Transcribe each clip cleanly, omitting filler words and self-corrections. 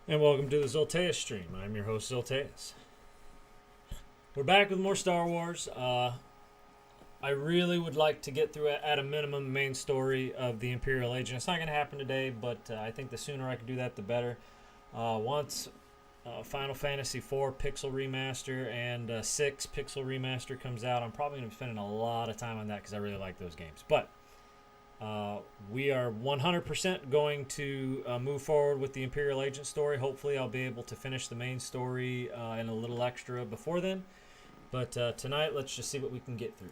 And welcome to the Zolteus stream. I'm your host, Zolteus. We're back with more Star Wars. I really would like to get through, at a minimum, the main story of the Imperial Agent. It's not going to happen today, but I think the sooner I can do that, the better. Once Final Fantasy IV Pixel Remaster and 6 Pixel Remaster comes out, I'm probably going to be spending a lot of time on that because I really like those games. But we are 100% going to move forward with the Imperial Agent story. Hopefully I'll be able to finish the main story and a little extra before then. But tonight, let's just see what we can get through.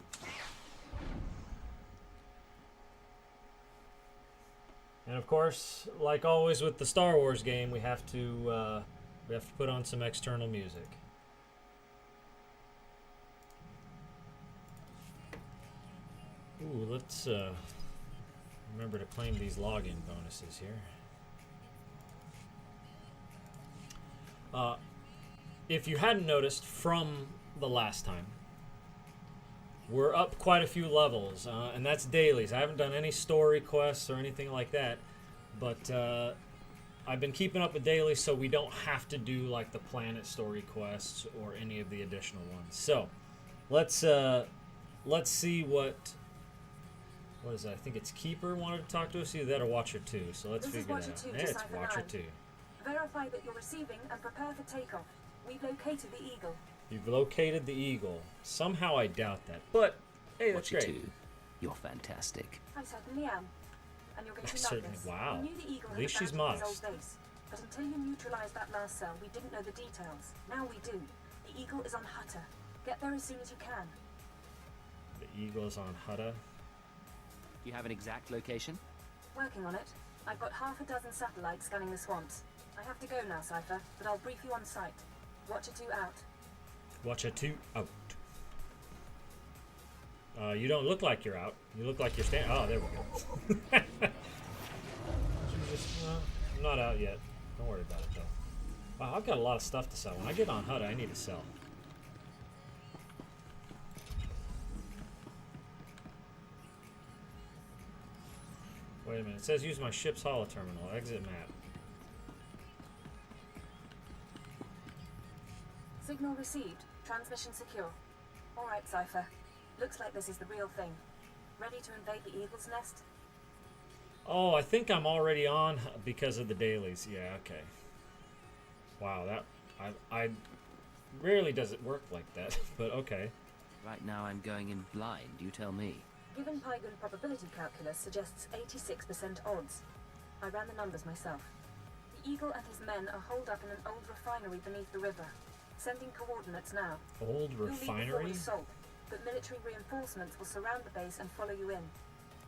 And of course, like always with the Star Wars game, we have to put on some external music. Ooh, let's remember to claim these login bonuses here. If you hadn't noticed from the last time, we're up quite a few levels, and that's dailies. I haven't done any story quests or anything like that, but I've been keeping up with dailies so we don't have to do like the planet story quests or any of the additional ones. So let's see what is that? I think it's Keeper wanted to talk to us. Either that or Watcher 2. So let's figure that out. Yeah, it's Watcher 2. Verify that you're receiving and prepare for takeoff. We've located the Eagle. You've located the Eagle. Somehow I doubt that. But, hey, that's Watcher great. 2, you're fantastic. I certainly am. And you're going to love Certainly, this. wow. We knew the Eagle At least had she's abandoned his modest. old base. But until you neutralized that last cell, we didn't know the details. Now we do. The Eagle is on Hutter. Get there as soon as you can. The Eagle's on Hutta. Do you have an exact location? Working on it. I've got half a dozen satellites scanning the swamps. I have to go now, Cypher, but I'll brief you on site. Watcher 2 out. Watcher 2 out. You don't look like you're out. You look like you're standing. Oh, there we go. I'm not out yet. Don't worry about it, though. Wow, I've got a lot of stuff to sell. When I get on Hutta, I need to sell. Wait a minute. It says use my ship's holo terminal. Exit map. Signal received. Transmission secure. Alright, Cypher. Looks like this is the real thing. Ready to invade the Eagle's nest? Oh, I think I'm already on because of the dailies. Yeah, okay. Wow, that I rarely does it work like that, but okay. Right now I'm going in blind, you tell me. Given Python probability calculus suggests 86% odds. I ran the numbers myself. The Eagle and his men are holed up in an old refinery beneath the river. Sending coordinates now. Old You'll lead the refinery? forward assault, but military reinforcements will surround the base and follow you in.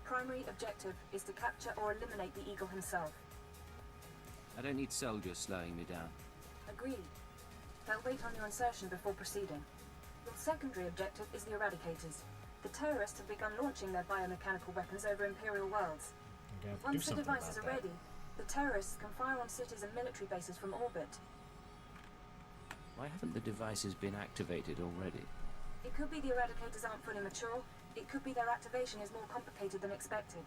Primary objective is to capture or eliminate the Eagle himself. I don't need soldiers slowing me down. Agreed. They'll wait on your insertion before proceeding. Your secondary objective is the Eradicators. The terrorists have begun launching their biomechanical weapons over Imperial worlds. I'm gonna have to do Once the something devices about are that. ready, the terrorists can fire on cities and military bases from orbit. Why haven't the devices been activated already? It could be the Eradicators aren't fully mature. It could be their activation is more complicated than expected.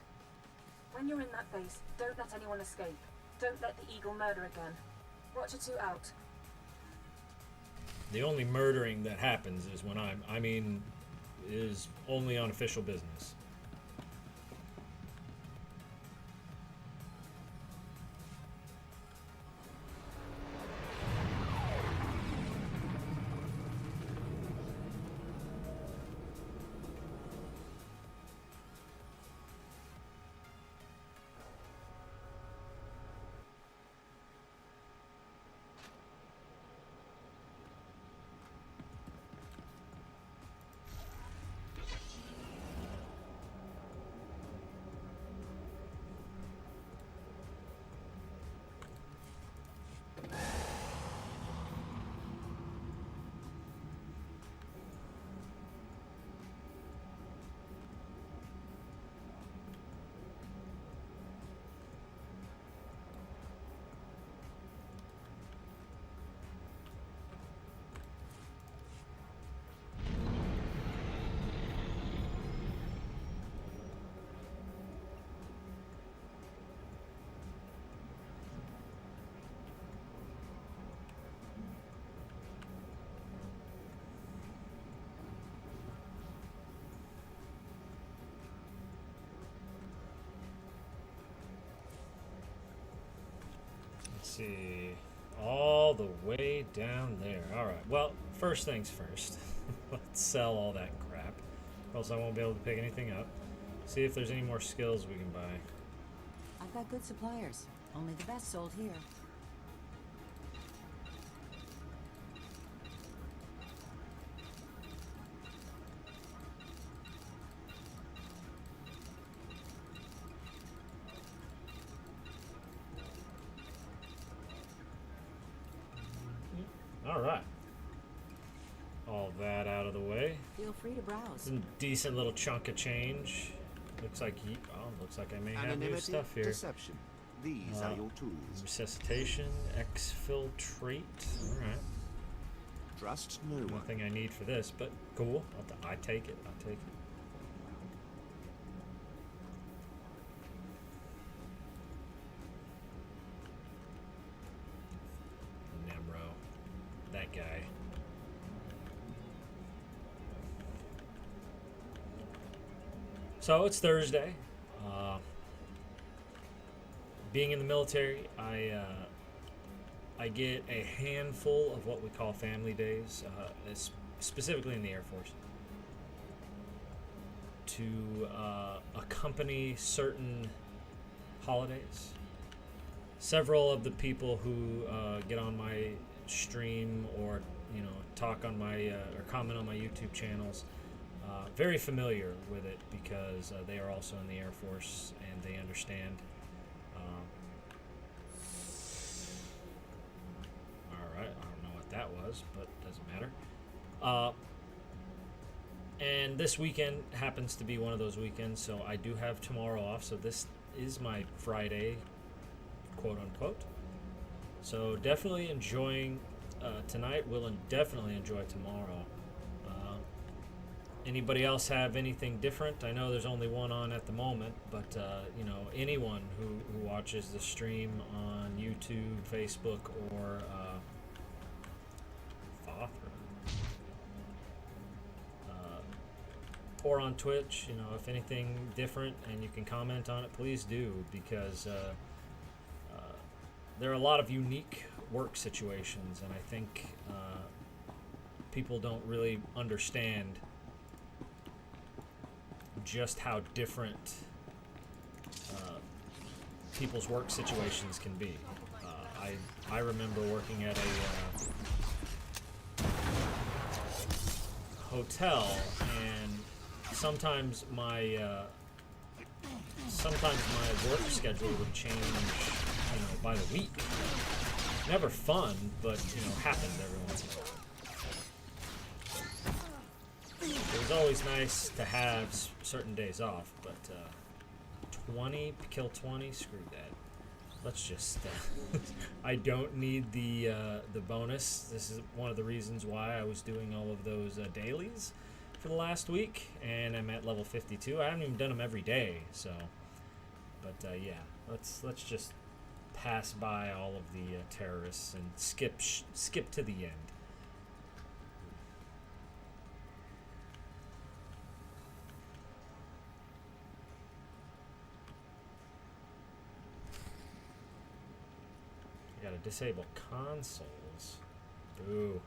When you're in that base, don't let anyone escape. Don't let the Eagle murder again. Watcher 2 out. The only murdering that happens is when is only on official business. see. All the way down there. Alright, well, first things first. Let's sell all that crap. Or else I won't be able to pick anything up. See if there's any more skills we can buy. I've got good suppliers. Only the best sold here. Alright. All that out of the way. Feel free to browse. Some decent little chunk of change. Looks like looks like I may have new stuff here. Deception. These are your tools. Resuscitation, exfiltrate. Alright. Trust no one. Nothing I need for this, but cool. I take it. I'll take it. That guy. So it's Thursday. Being in the military, I get a handful of what we call family days, specifically in the Air Force, to accompany certain holidays. Several of the people who get on my stream or talk on my or comment on my YouTube channels very familiar with it because they are also in the Air Force and they understand. Alright, I don't know what that was, but it doesn't matter. And this weekend happens to be one of those weekends, so I do have tomorrow off, so this is my Friday, quote unquote. So definitely enjoying tonight. Will definitely enjoy tomorrow. Anybody else have anything different? I know there's only one on at the moment, but anyone who watches the stream on YouTube, Facebook, or or on Twitch, if anything different and you can comment on it, please do, because there are a lot of unique work situations, and I think people don't really understand just how different people's work situations can be. I remember working at a hotel, and sometimes my work schedule would change, by the week. Never fun, but happened every once in a while. It was always nice to have certain days off, but kill 20, screw that. Let's just. I don't need the bonus. This is one of the reasons why I was doing all of those dailies for the last week, and I'm at level 52. I haven't even done them every day, so. But yeah, let's just pass by all of the terrorists and skip to the end. I gotta disable consoles. Boo.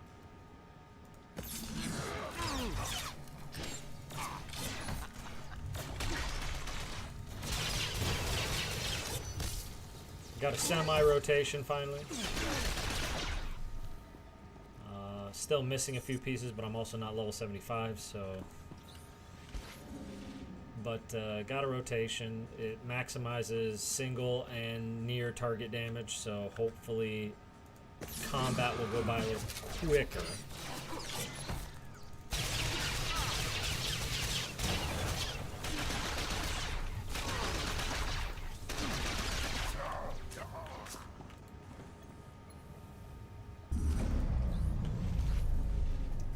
Got a semi-rotation finally. Still missing a few pieces, but I'm also not level 75, so. But got a rotation. It maximizes single and near target damage, so hopefully combat will go by a little quicker.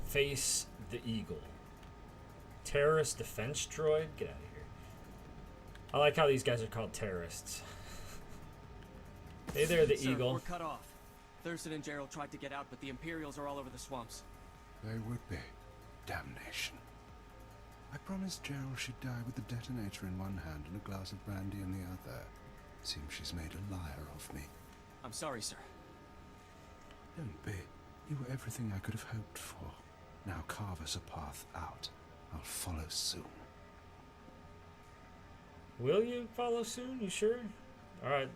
Face the Eagle. Terrorist defense droid? Get out of here. I like how these guys are called terrorists. Hey there, the Sir, Eagle. We're cut off. Thurston and Gerald tried to get out, but the Imperials are all over the swamps. They would be. Damnation. I promised Gerald she'd die with the detonator in one hand and a glass of brandy in the other. Seems she's made a liar of me. I'm sorry, sir. Don't be. You were everything I could have hoped for. Now carve us a path out. I'll follow soon. Will you follow soon? You sure? Alright.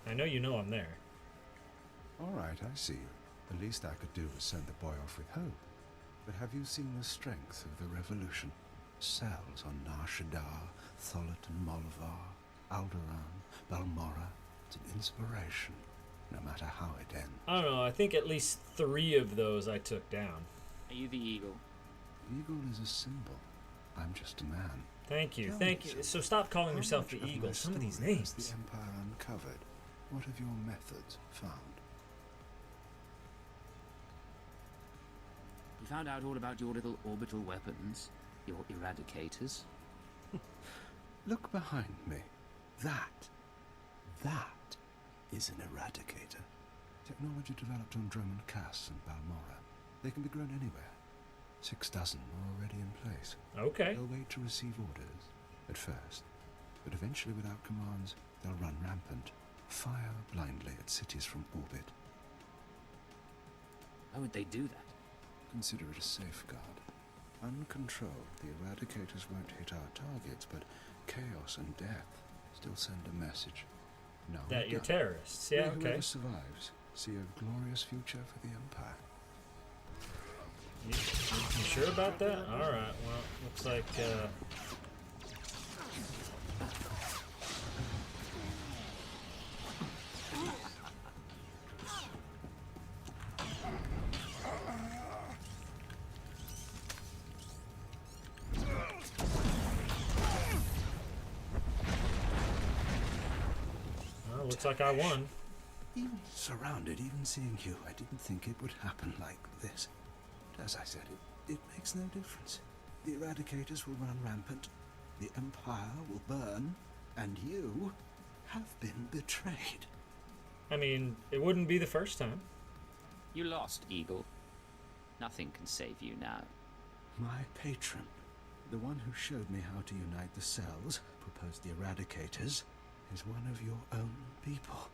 I know you know I'm there. All right, I see you. The least I could do was send the boy off with hope. But have you seen the strength of the revolution? Cells on Nar Shaddaa, Tholitan Molvar, Alderaan, Balmorra. It's an inspiration, no matter how it ends. I don't know. I think at least 3 of those I took down. Are you the eagle? Eagle is a symbol. I'm just a man. Thank you. Tell Thank me you. something. So stop calling How yourself much the of Eagle. my Some of these story has names. the Empire uncovered? What have your methods found? You found out all about your little orbital weapons, your eradicators. Look behind me. That is an eradicator. Technology developed on Drummond Cass and Balmorra. They can be grown anywhere. 6 dozen are already in place. Okay. They'll wait to receive orders at first, but eventually without commands, they'll run rampant, fire blindly at cities from orbit. How would they do that? Consider it a safeguard. Uncontrolled, the eradicators won't hit our targets, but chaos and death still send a message. No, That you're done. terrorists. May Yeah, okay. whoever survives see a glorious future for the Empire. You sure about that? Alright, well, looks like, well, looks like I won. Even surrounded, even seeing you, I didn't think it would happen like this. But as I said, it makes no difference. The eradicators will run rampant, the Empire will burn, and you have been betrayed. I mean, it wouldn't be the first time. You lost, Eagle. Nothing can save you now. My patron, the one who showed me how to unite the cells, proposed the eradicators, is one of your own people.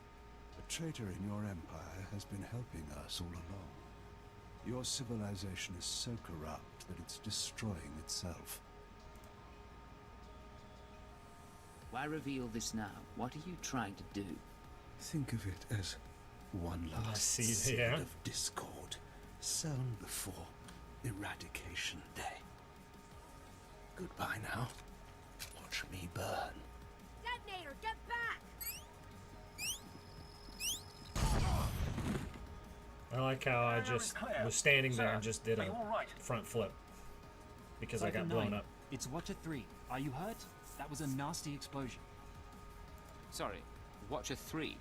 A traitor in your empire has been helping us all along. Your civilization is so corrupt that it's destroying itself. Why reveal this now? What are you trying to do? Think of it as one last see, seed yeah. of discord, sown before Eradication Day. Goodbye now. Watch me burn. Detonator, get back! I like how I just was standing there and just did a front flip because I got blown up. It's Watcher 3. Are you hurt? That was a nasty explosion. Sorry, Watcher 3.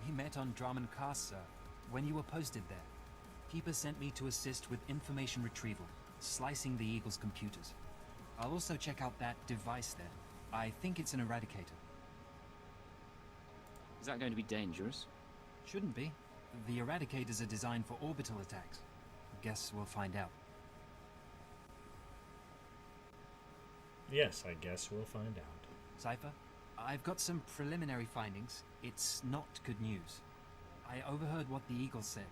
We met on Drummond Cass, sir, when you were posted there. Keeper sent me to assist with information retrieval, slicing the Eagle's computers. I'll also check out that device there. I think it's an eradicator. Is that going to be dangerous? Shouldn't be. The eradicators are designed for orbital attacks. Guess we'll find out. Yes, I guess we'll find out. Cypher, I've got some preliminary findings. It's not good news. I overheard what the Eagle said.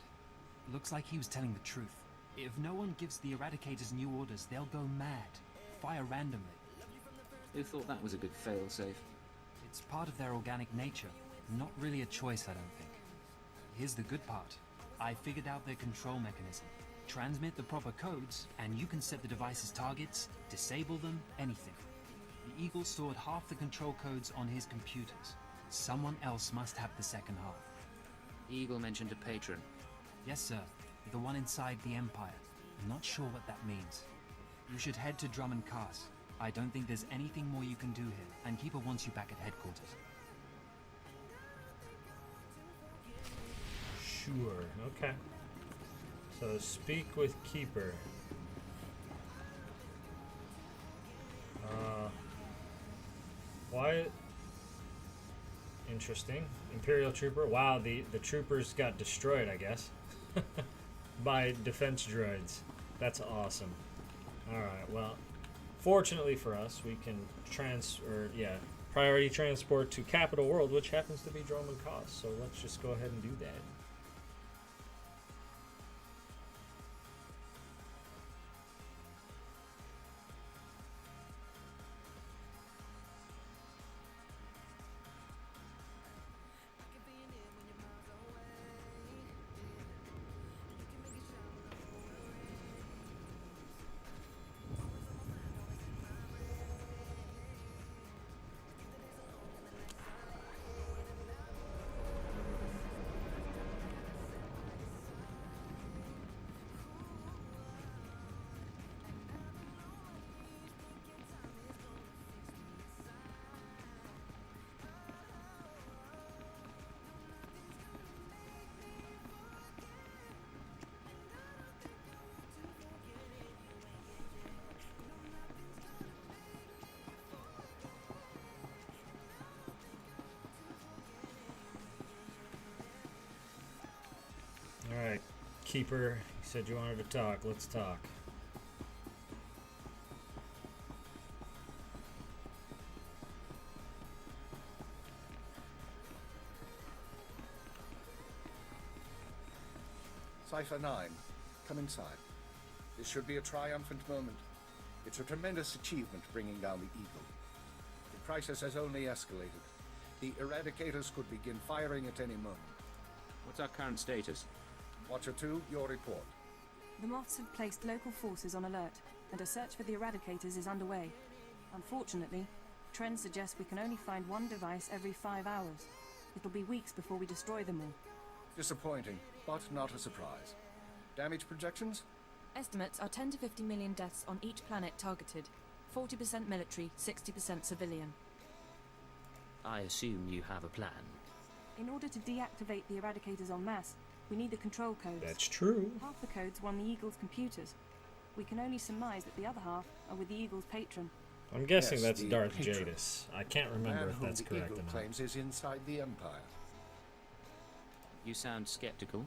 Looks like he was telling the truth. If no one gives the eradicators new orders, they'll go mad. Fire randomly. Who thought that was a good failsafe? It's part of their organic nature. Not really a choice, I don't think. Here's the good part. I figured out their control mechanism. Transmit the proper codes, and you can set the device's targets, disable them, anything. The Eagle stored half the control codes on his computers. Someone else must have the second half. Eagle mentioned a patron. Yes, sir. The one inside the Empire. I'm not sure what that means. You should head to Drummond Cass. I don't think there's anything more you can do here, and Keeper wants you back at headquarters. Sure, okay. So speak with Keeper. Why? Interesting. Imperial Trooper. Wow, the troopers got destroyed, I guess. By defense droids. That's awesome. Alright, well, fortunately for us, we can priority transport to Capital World, which happens to be Droman Cause. So let's just go ahead and do that. Alright, Keeper, you said you wanted to talk. Let's talk. Cypher 9, come inside. This should be a triumphant moment. It's a tremendous achievement bringing down the Eagle. The crisis has only escalated. The Eradicators could begin firing at any moment. What's our current status? Watcher 2, your report. The Moths have placed local forces on alert, and a search for the Eradicators is underway. Unfortunately, trends suggest we can only find one device every 5 hours. It'll be weeks before we destroy them all. Disappointing, but not a surprise. Damage projections? Estimates are 10 to 50 million deaths on each planet targeted. 40% military, 60% civilian. I assume you have a plan. In order to deactivate the Eradicators en masse, we need the control codes. That's true. Half the codes were on the Eagle's computers. We can only surmise that the other half are with the Eagle's patron. I'm guessing Yes, that's the Darth patron. Jadis. I can't The remember man if whom that's the correct Eagle or not. claims is inside the Empire. You sound skeptical.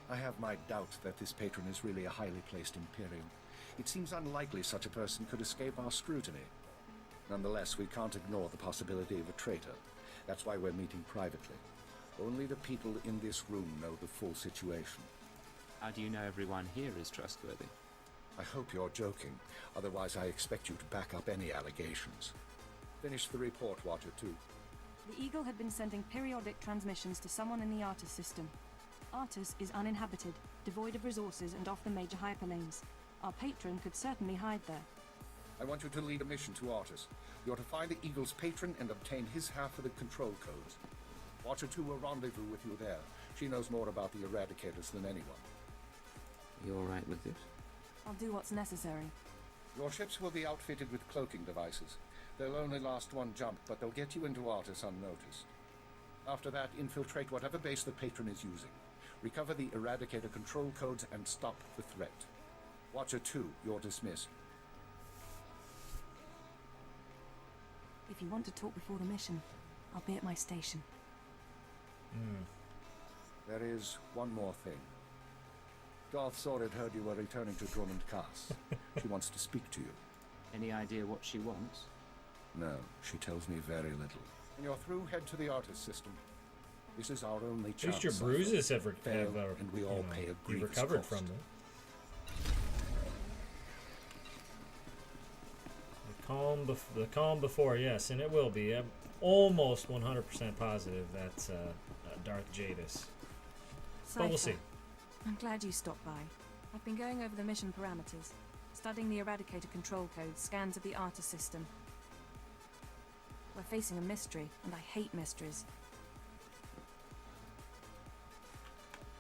I have my doubts that this patron is really a highly placed Imperial. It seems unlikely such a person could escape our scrutiny. Nonetheless, we can't ignore the possibility of a traitor. That's why we're meeting privately. Only the people in this room know the full situation. How do you know everyone here is trustworthy? I hope you're joking. Otherwise, I expect you to back up any allegations. Finish the report, Watcher 2. The Eagle had been sending periodic transmissions to someone in the Artus system. Artus is uninhabited, devoid of resources and off the major hyperlanes. Our patron could certainly hide there. I want you to lead a mission to Artus. You're to find the Eagle's patron and obtain his half of the control codes. Watcher 2 will rendezvous with you there. She knows more about the Eradicators than anyone. You all right with this? I'll do what's necessary. Your ships will be outfitted with cloaking devices. They'll only last one jump, but they'll get you into Artus unnoticed. After that, infiltrate whatever base the patron is using. Recover the Eradicator control codes and stop the threat. Watcher 2, you're dismissed. If you want to talk before the mission, I'll be at my station. There is one more thing. Darth SWTOR had heard you were returning to Drummond Cass. She wants to speak to you. Any idea what she wants? No, she tells me very little. When you're through, head to the Artus system. This is our only At chance. least your Cypher. bruises have Fail, and we all pay a you grievous recovered cost. from them. The calm before, yes, and it will be. I'm almost 100% positive that's Darth Jadis. But we'll see. I'm glad you stopped by. I've been going over the mission parameters, studying the Eradicator control codes, scans of the Artus system. We're facing a mystery, and I hate mysteries.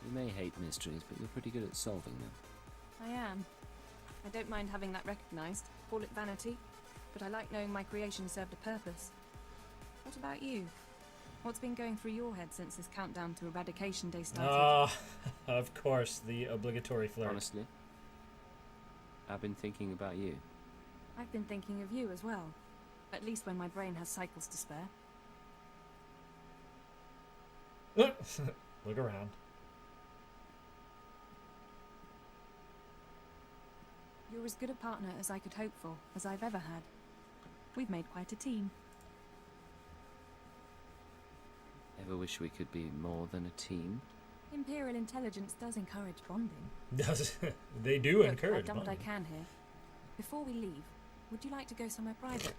You may hate mysteries, but you're pretty good at solving them. I am. I don't mind having that recognized. Call it vanity. But I like knowing my creation served a purpose. What about you? What's been going through your head since this countdown to Eradication Day started? Of course, the obligatory flirt. Honestly, I've been thinking about you. I've been thinking of you as well. At least when my brain has cycles to spare. Look around. You're as good a partner as I could hope for, as I've ever had. We've made quite a team. Ever wish we could be more than a team? Imperial intelligence does encourage bonding. Does they do Look, encourage I've done what I bonding. can here. Before we leave, would you like to go somewhere private?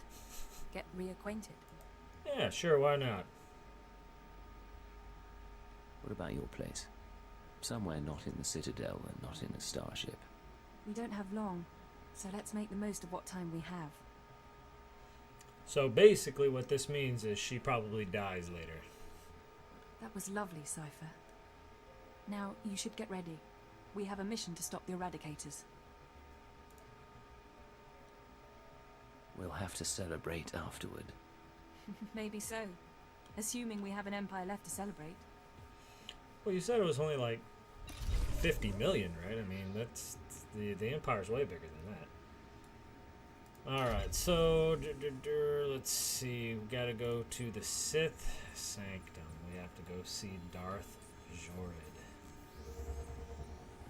Get reacquainted? Yeah, sure, why not? What about your place? Somewhere not in the Citadel and not in a starship. We don't have long, so let's make the most of what time we have. So basically what this means is she probably dies later. That was lovely, Cypher. Now, you should get ready. We have a mission to stop the Eradicators. We'll have to celebrate afterward. Maybe so. Assuming we have an empire left to celebrate. Well, you said it was only like 50 million, right? I mean, that's the Empire's way bigger than that. Alright, so let's see. We gotta go to the Sith Sanctum. We have to go see Darth Jorid.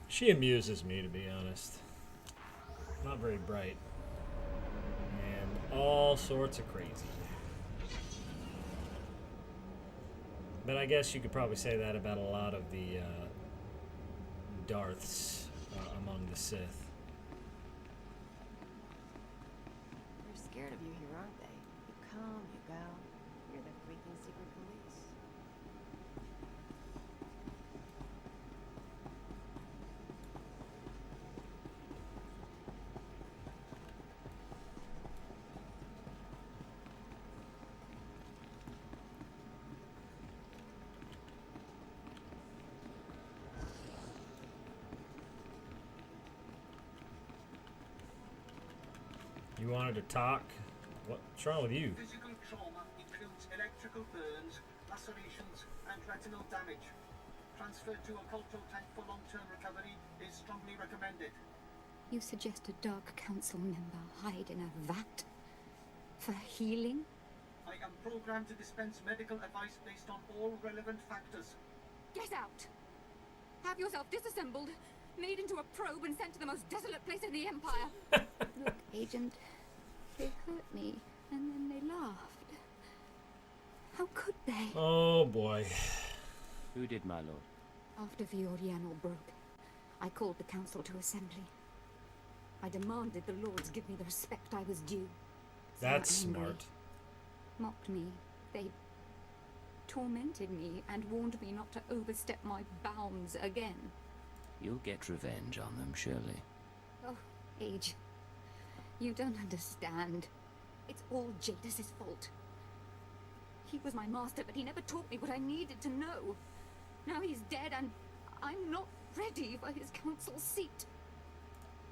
She amuses me, to be honest. Not very bright. And all sorts of crazy. But I guess you could probably say that about a lot of the Darths among the Sith. They're scared of you here, aren't they? You come, you go. You're the freaking secret police. You wanted to talk? What's wrong with you? Physical trauma includes electrical burns, lacerations, and retinal damage. Transfer to a Colto tank for long-term recovery is strongly recommended. You suggest a Dark Council member hide in a vat? For healing? I am programmed to dispense medical advice based on all relevant factors. Get out! Have yourself disassembled, made into a probe and sent to the most desolate place in the Empire. Look, Agent, they hurt me, and then they laughed. How could they? Oh boy. Who did, my lord? After Vioriano broke, I called the council to assembly. I demanded the lords give me the respect I was due. They were That's angry, smart. mocked me. They tormented me and warned me not to overstep my bounds again. You'll get revenge on them, surely. Oh, Age. You don't understand. It's all Jadis' fault. He was my master, but he never taught me what I needed to know. Now he's dead, and I'm not ready for his council seat.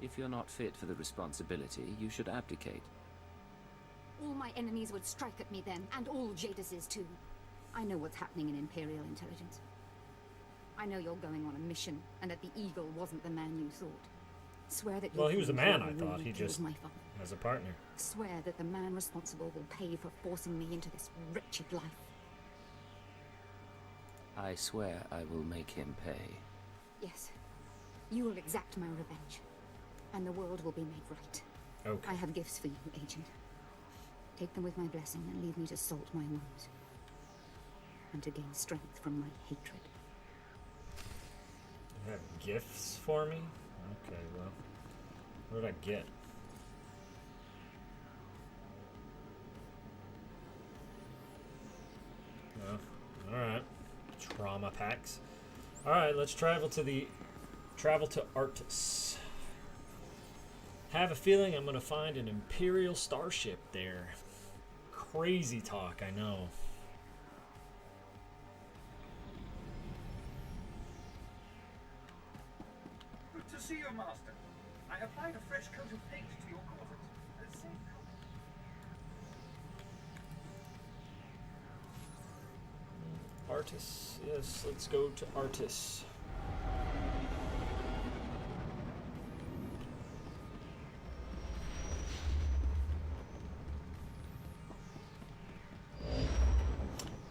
If you're not fit for the responsibility, you should abdicate. All my enemies would strike at me then, and all Jadis' too. I know what's happening in Imperial intelligence. I know you're going on a mission, and that the Eagle wasn't the man you thought. Swear that Well, he was the man, I whoever thought. really He killed just my father. as a partner. Swear that the man responsible will pay for forcing me into this wretched life. I swear I will make him pay. Yes. You will exact my revenge, and the world will be made right. Okay. I have gifts for you, Agent. Take them with my blessing and leave me to salt my wounds, and to gain strength from my hatred. You have gifts for me? Okay, well. What did I get? Well, alright. Trauma packs. Alright, let's travel to Artus. Have a feeling I'm gonna find an Imperial starship there. Crazy talk, I know. Good to see you, Master. I applied a fresh coat of paint to your quarters. The same color. Artus. Yes, let's go to Artus.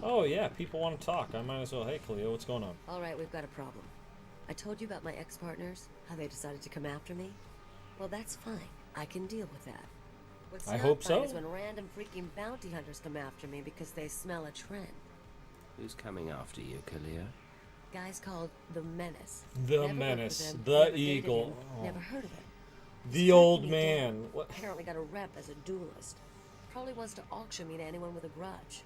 Oh yeah, people want to talk. I might as well. Hey Cleo, what's going on? All right, we've got a problem. I told you about my ex-partners, how they decided to come after me. Well, that's fine. I can deal with that. What's I not hope fine so. is when random freaking bounty hunters come after me because they smell a trend. Who's coming after you, Kalia? Guy's called the Menace. The Never worked with Menace. him, The never dated Eagle. him, Oh. Never heard of him. The He's old tracking me man. down. What? Apparently got a rep as a duelist. Probably wants to auction me to anyone with a grudge.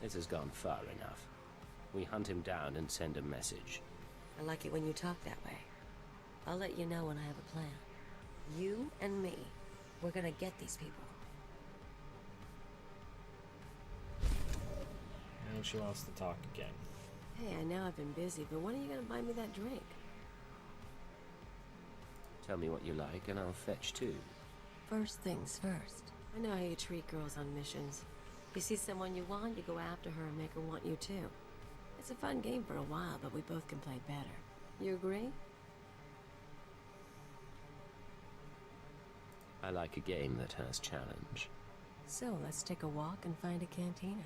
This has gone far enough. We hunt him down and send a message. I like it when you talk that way. I'll let you know when I have a plan. You and me, we're gonna get these people. And she wants to talk again. Hey, I know I've been busy, but when are you gonna buy me that drink? Tell me what you like and I'll fetch two. First things first. I know how you treat girls on missions. You see someone you want, you go after her and make her want you too. It's a fun game for a while, but we both can play better. You agree? I like a game that has challenge. So, let's take a walk and find a cantina.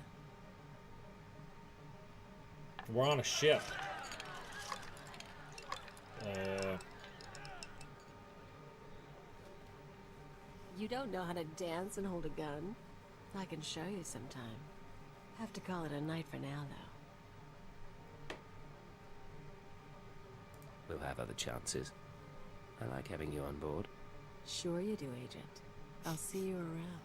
We're on a ship. You don't know how to dance and hold a gun? I can show you sometime. Have to call it a night for now, though. We'll have other chances. I like having you on board. Sure you do, Agent. I'll see you around.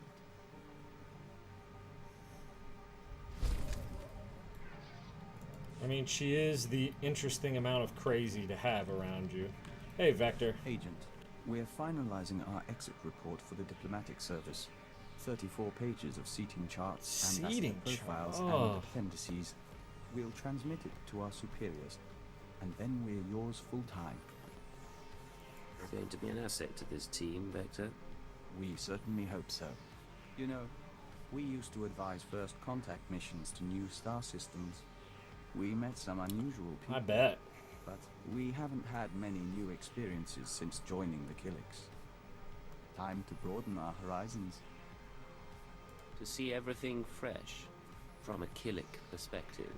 I mean, she is the interesting amount of crazy to have around you. Hey, Vector. Agent, we're finalizing our exit report for the diplomatic service. 34 pages of seating charts, ambassador profiles, and appendices. We'll transmit it to our superiors, and then we're yours full-time. You're going to be an asset to this team, Vector. We certainly hope so. You know, we used to advise first contact missions to new star systems. We met some unusual people. I bet. But we haven't had many new experiences since joining the Killiks. Time to broaden our horizons. To see everything fresh, from a Killik perspective.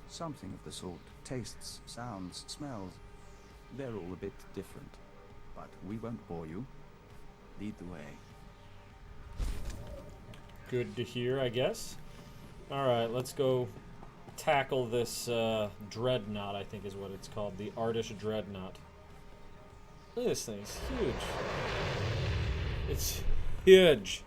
Something of the sort. Tastes, sounds, smells. They're all a bit different. But we won't bore you. Lead the way. Good to hear, I guess. Alright, let's go tackle this dreadnought, I think is what it's called. The Artish Dreadnought. Look at this thing. It's huge. It's huge.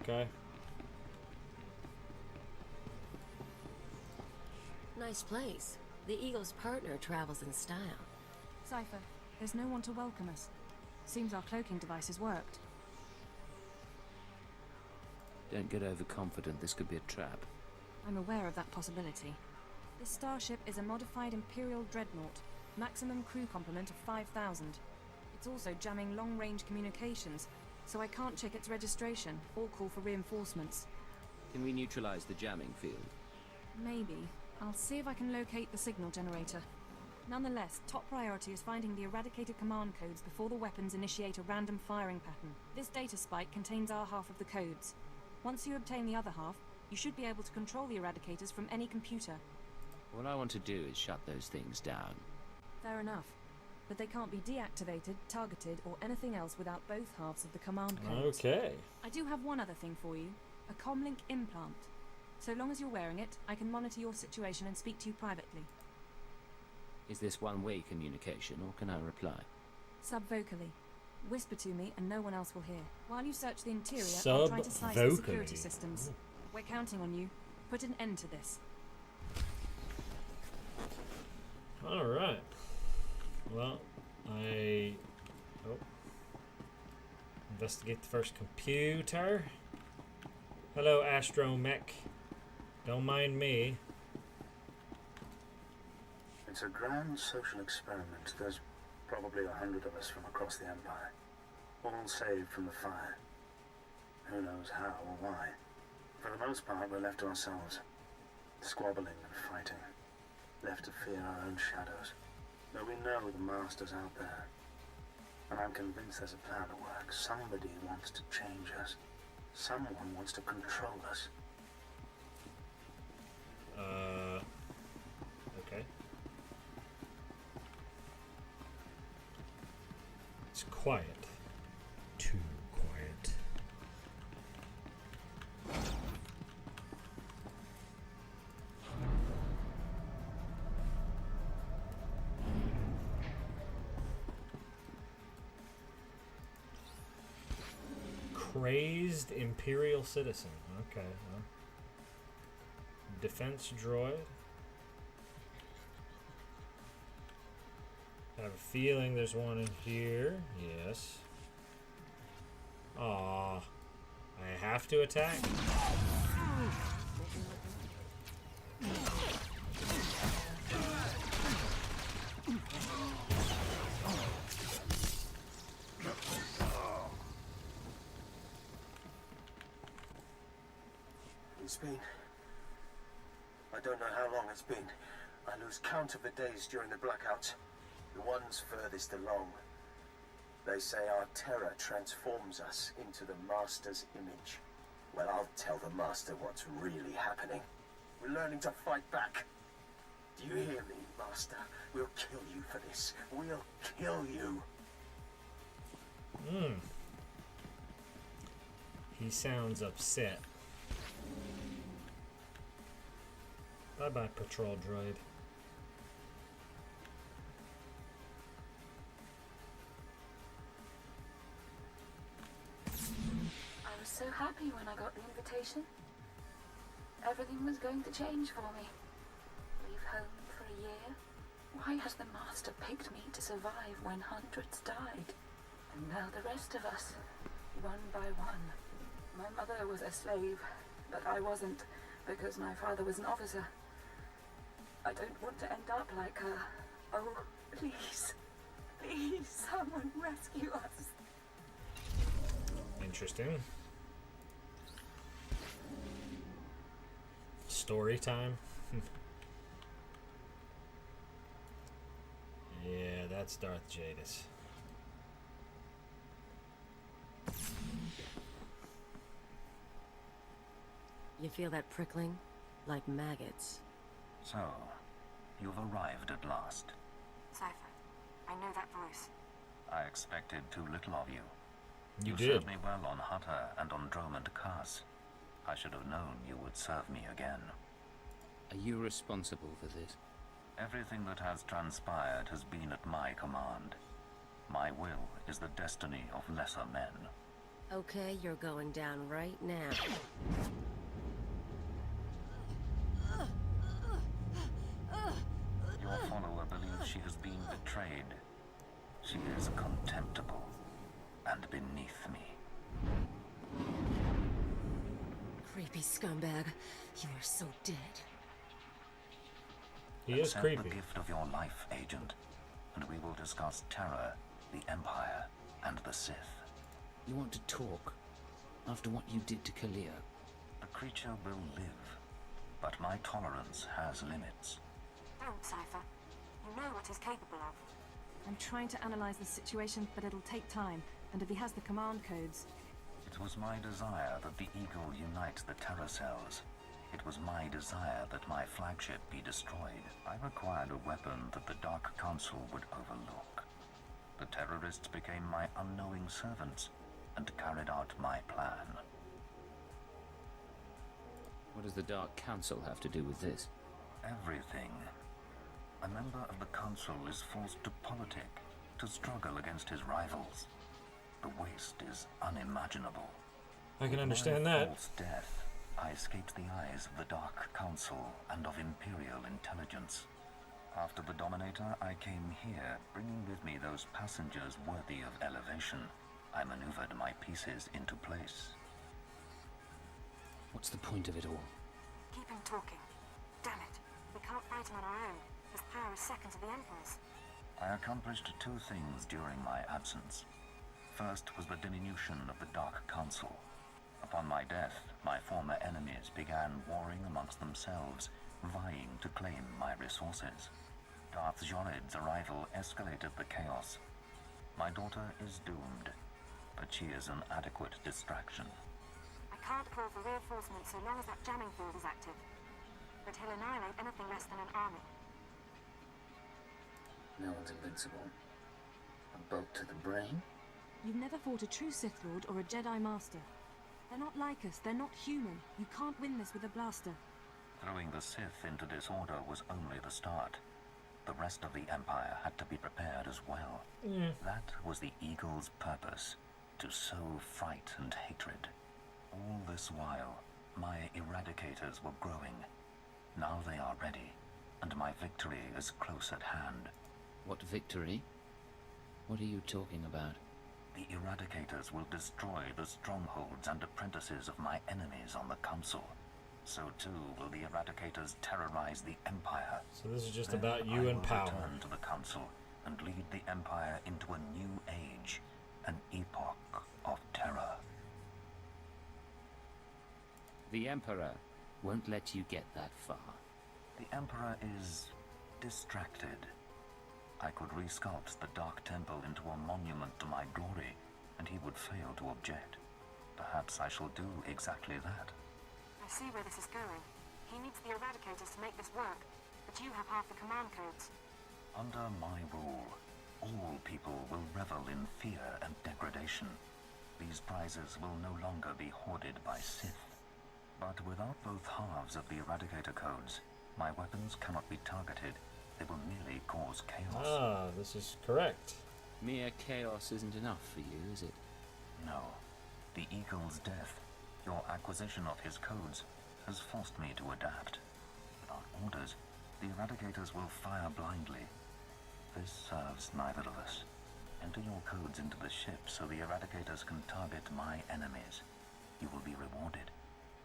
Okay. Nice place. The Eagle's partner travels in style. Cypher, there's no one to welcome us. Seems our cloaking devices worked. Don't get overconfident, this could be a trap. I'm aware of that possibility. This starship is a modified Imperial dreadnought. Maximum crew complement of 5,000. It's also jamming long-range communications, so I can't check its registration or call for reinforcements. Can we neutralize the jamming field? Maybe. I'll see if I can locate the signal generator. Nonetheless, top priority is finding the eradicated command codes before the weapons initiate a random firing pattern. This data spike contains our half of the codes. Once you obtain the other half, you should be able to control the eradicators from any computer. What I want to do is shut those things down. Fair enough. But they can't be deactivated, targeted, or anything else without both halves of the command codes. Okay. I do have one other thing for you. A comlink implant. So long as you're wearing it, I can monitor your situation and speak to you privately. Is this one-way communication, or can I reply? Subvocally. Whisper to me and no one else will hear. While you search the interior, I'll try to slice the security systems. We're counting on you. Put an end to this. Alright. Well, investigate the first computer. Hello, Astromech. Don't mind me. It's a grand social experiment. There's probably 100 of us from across the Empire. All saved from the fire. Who knows how or why. For the most part, we're left to ourselves. Squabbling and fighting. Left to fear our own shadows. Though we know the Master's out there. And I'm convinced there's a plan at work. Somebody wants to change us. Someone wants to control us. Okay. It's quiet. Too quiet. Crazed Imperial citizen. Okay. Well. Defense droid. I have a feeling there's one in here. Yes. Aww. I have to attack? It's been... I don't know how long it's been. I lose count of the days during the blackouts. The ones furthest along. They say our terror transforms us into the Master's image. Well, I'll tell the Master what's really happening. We're learning to fight back. Do you hear me, Master? We'll kill you for this. We'll kill you. He sounds upset. Bye-bye, patrol droid. I was so happy when I got the invitation. Everything was going to change for me. Leave home for a year. Why has the Master picked me to survive when hundreds died? And now the rest of us, one by one. My mother was a slave, but I wasn't, because my father was an officer. I don't want to end up like her. Oh, please. Please, someone rescue us. Interesting. Story time. Yeah, that's Darth Jadis. You feel that prickling? Like maggots. So, you've arrived at last. Cypher, I know that voice. I expected too little of you. You You did. served me well on Hutter and on Dromund Kaas. I should have known you would serve me again. Are you responsible for this? Everything that has transpired has been at my command. My will is the destiny of lesser men. Okay, you're going down right now. Your follower believes she has been betrayed. She is contemptible and beneath me. Creepy scumbag. You are so dead. He is Accept creepy. the gift of your life, Agent, and we will discuss terror, the Empire, and the Sith. You want to talk? After what you did to Kalia? The creature will live, but my tolerance has limits. Don't, Cypher. You know what he's capable of. I'm trying to analyze the situation, but it'll take time. And if he has the command codes... It was my desire that the Eagle unite the Terror Cells. It was my desire that my flagship be destroyed. I required a weapon that the Dark Council would overlook. The terrorists became my unknowing servants and carried out my plan. What does the Dark Council have to do with this? Everything. A member of the Council is forced to politic, to struggle against his rivals. The waste is unimaginable. I can With understand my that. false death, I escaped the eyes of the Dark Council and of Imperial intelligence. After the Dominator, I came here, bringing with me those passengers worthy of elevation. I maneuvered my pieces into place. What's the point of it all? Keep him talking. Damn it. We can't fight him on our own. His power is second to the Emperor's. I accomplished two things during my absence. First was the diminution of the Dark Council. Upon my death, my former enemies began warring amongst themselves, vying to claim my resources. Darth Jorid's arrival escalated the chaos. My daughter is doomed, but she is an adequate distraction. I can't call for reinforcements so long as that jamming field is active. But he'll annihilate anything less than an army. No one's invincible. A bolt to the brain? You've never fought a true Sith Lord or a Jedi Master. They're not like us, they're not human. You can't win this with a blaster. Throwing the Sith into disorder was only the start. The rest of the Empire had to be prepared as well. That was the Eagle's purpose, to sow fright and hatred. All this while, my Eradicators were growing. Now they are ready, and my victory is close at hand. What victory? What are you talking about? The Eradicators will destroy the strongholds and apprentices of my enemies on the Council. So too will the Eradicators terrorize the Empire. So this is just Then about you I and will power. return to the Council and lead the Empire into a new age, an epoch of terror. The Emperor won't let you get that far. The Emperor is distracted. I could resculpt the Dark Temple into a monument to my glory, and he would fail to object. Perhaps I shall do exactly that. I see where this is going. He needs the Eradicators to make this work, but you have half the command codes. Under my rule, all people will revel in fear and degradation. These prizes will no longer be hoarded by Sith. But without both halves of the Eradicator codes, my weapons cannot be targeted. They will merely cause chaos. Ah, this is correct. Mere chaos isn't enough for you, is it? No. The Eagle's death, your acquisition of his codes, has forced me to adapt. Without orders, the Eradicators will fire blindly. This serves neither of us. Enter your codes into the ship so the Eradicators can target my enemies. You will be rewarded.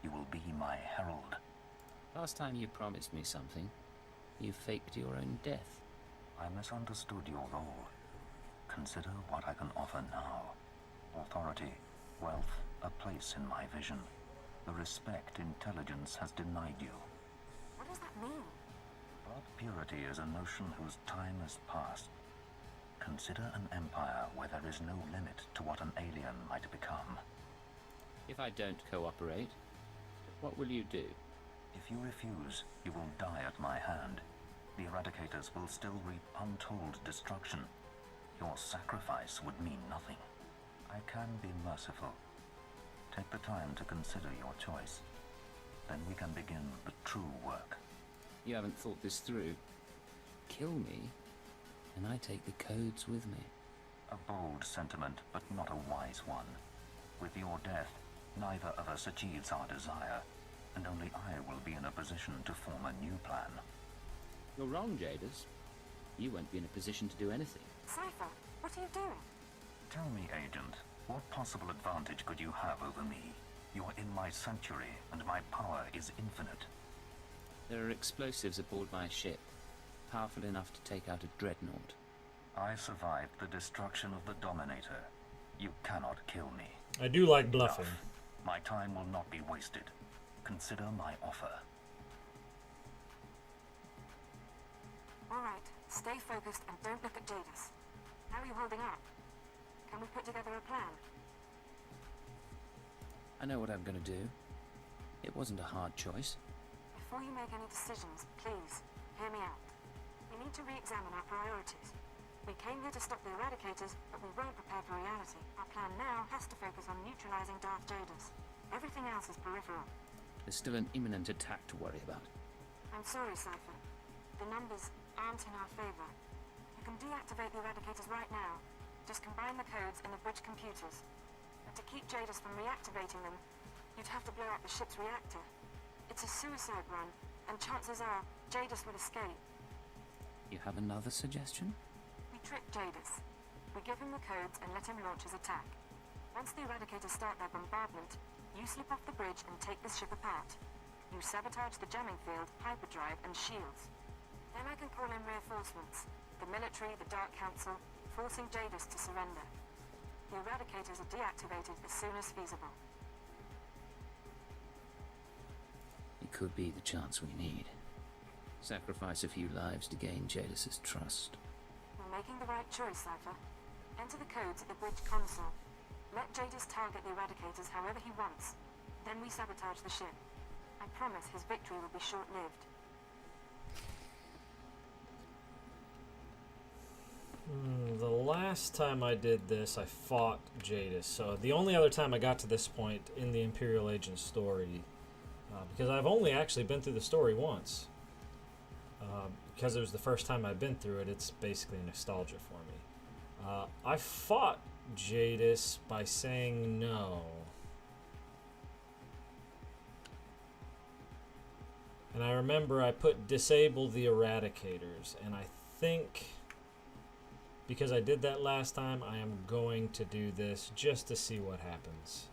You will be my herald. Last time you promised me something, you faked your own death. I misunderstood your role. Consider what I can offer now. Authority, wealth, a place in my vision. The respect intelligence has denied you. What does that mean? But purity is a notion whose time has passed. Consider an empire where there is no limit to what an alien might become. If I don't cooperate, what will you do? If you refuse, you will die at my hand. The Eradicators will still reap untold destruction. Your sacrifice would mean nothing. I can be merciful. Take the time to consider your choice. Then we can begin the true work. You haven't thought this through. Kill me, and I take the codes with me. A bold sentiment, but not a wise one. With your death, neither of us achieves our desire, and only I will be in a position to form a new plan. You're wrong, Jadis. You won't be in a position to do anything. Cypher, what are you doing? Tell me, Agent, what possible advantage could you have over me? You're in my sanctuary, and my power is infinite. There are explosives aboard my ship, powerful enough to take out a dreadnought. I survived the destruction of the Dominator. You cannot kill me. I do like bluffing. Enough. My time will not be wasted. Consider my offer. Alright, stay focused and don't look at Jadis. How are you holding up? Can we put together a plan? I know what I'm going to do. It wasn't a hard choice. Before you make any decisions, please, hear me out. We need to re-examine our priorities. We came here to stop the Eradicators, but we weren't prepared for reality. Our plan now has to focus on neutralizing Darth Jadis. Everything else is peripheral. There's still an imminent attack to worry about. I'm sorry, Cypher. The numbers aren't in our favor. You can deactivate the Eradicators right now. Just combine the codes in the bridge computers. But to keep Jadis from reactivating them, you'd have to blow up the ship's reactor. It's a suicide run, and chances are Jadis will escape. You have another suggestion? We trick Jadis. We give him the codes and let him launch his attack. Once the Eradicators start their bombardment, you slip off the bridge and take this ship apart. You sabotage the jamming field, hyperdrive, and shields. Then I can call in reinforcements. The military, the Dark Council, forcing Jadis to surrender. The Eradicators are deactivated as soon as feasible. It could be the chance we need. Sacrifice a few lives to gain Jadis' trust. You're making the right choice, Cypher. Enter the codes at the bridge console. Let Jadis target the Eradicators however he wants. Then we sabotage the ship. I promise his victory will be short-lived. The last time I did this, I fought Jadis. So the only other time I got to this point in the Imperial Agent story, because I've only actually been through the story once. Because it was the first time I've been through it, it's basically nostalgia for me. I fought Jadis by saying no. And I remember I put disable the Eradicators, and I think because I did that last time, I am going to do this just to see what happens.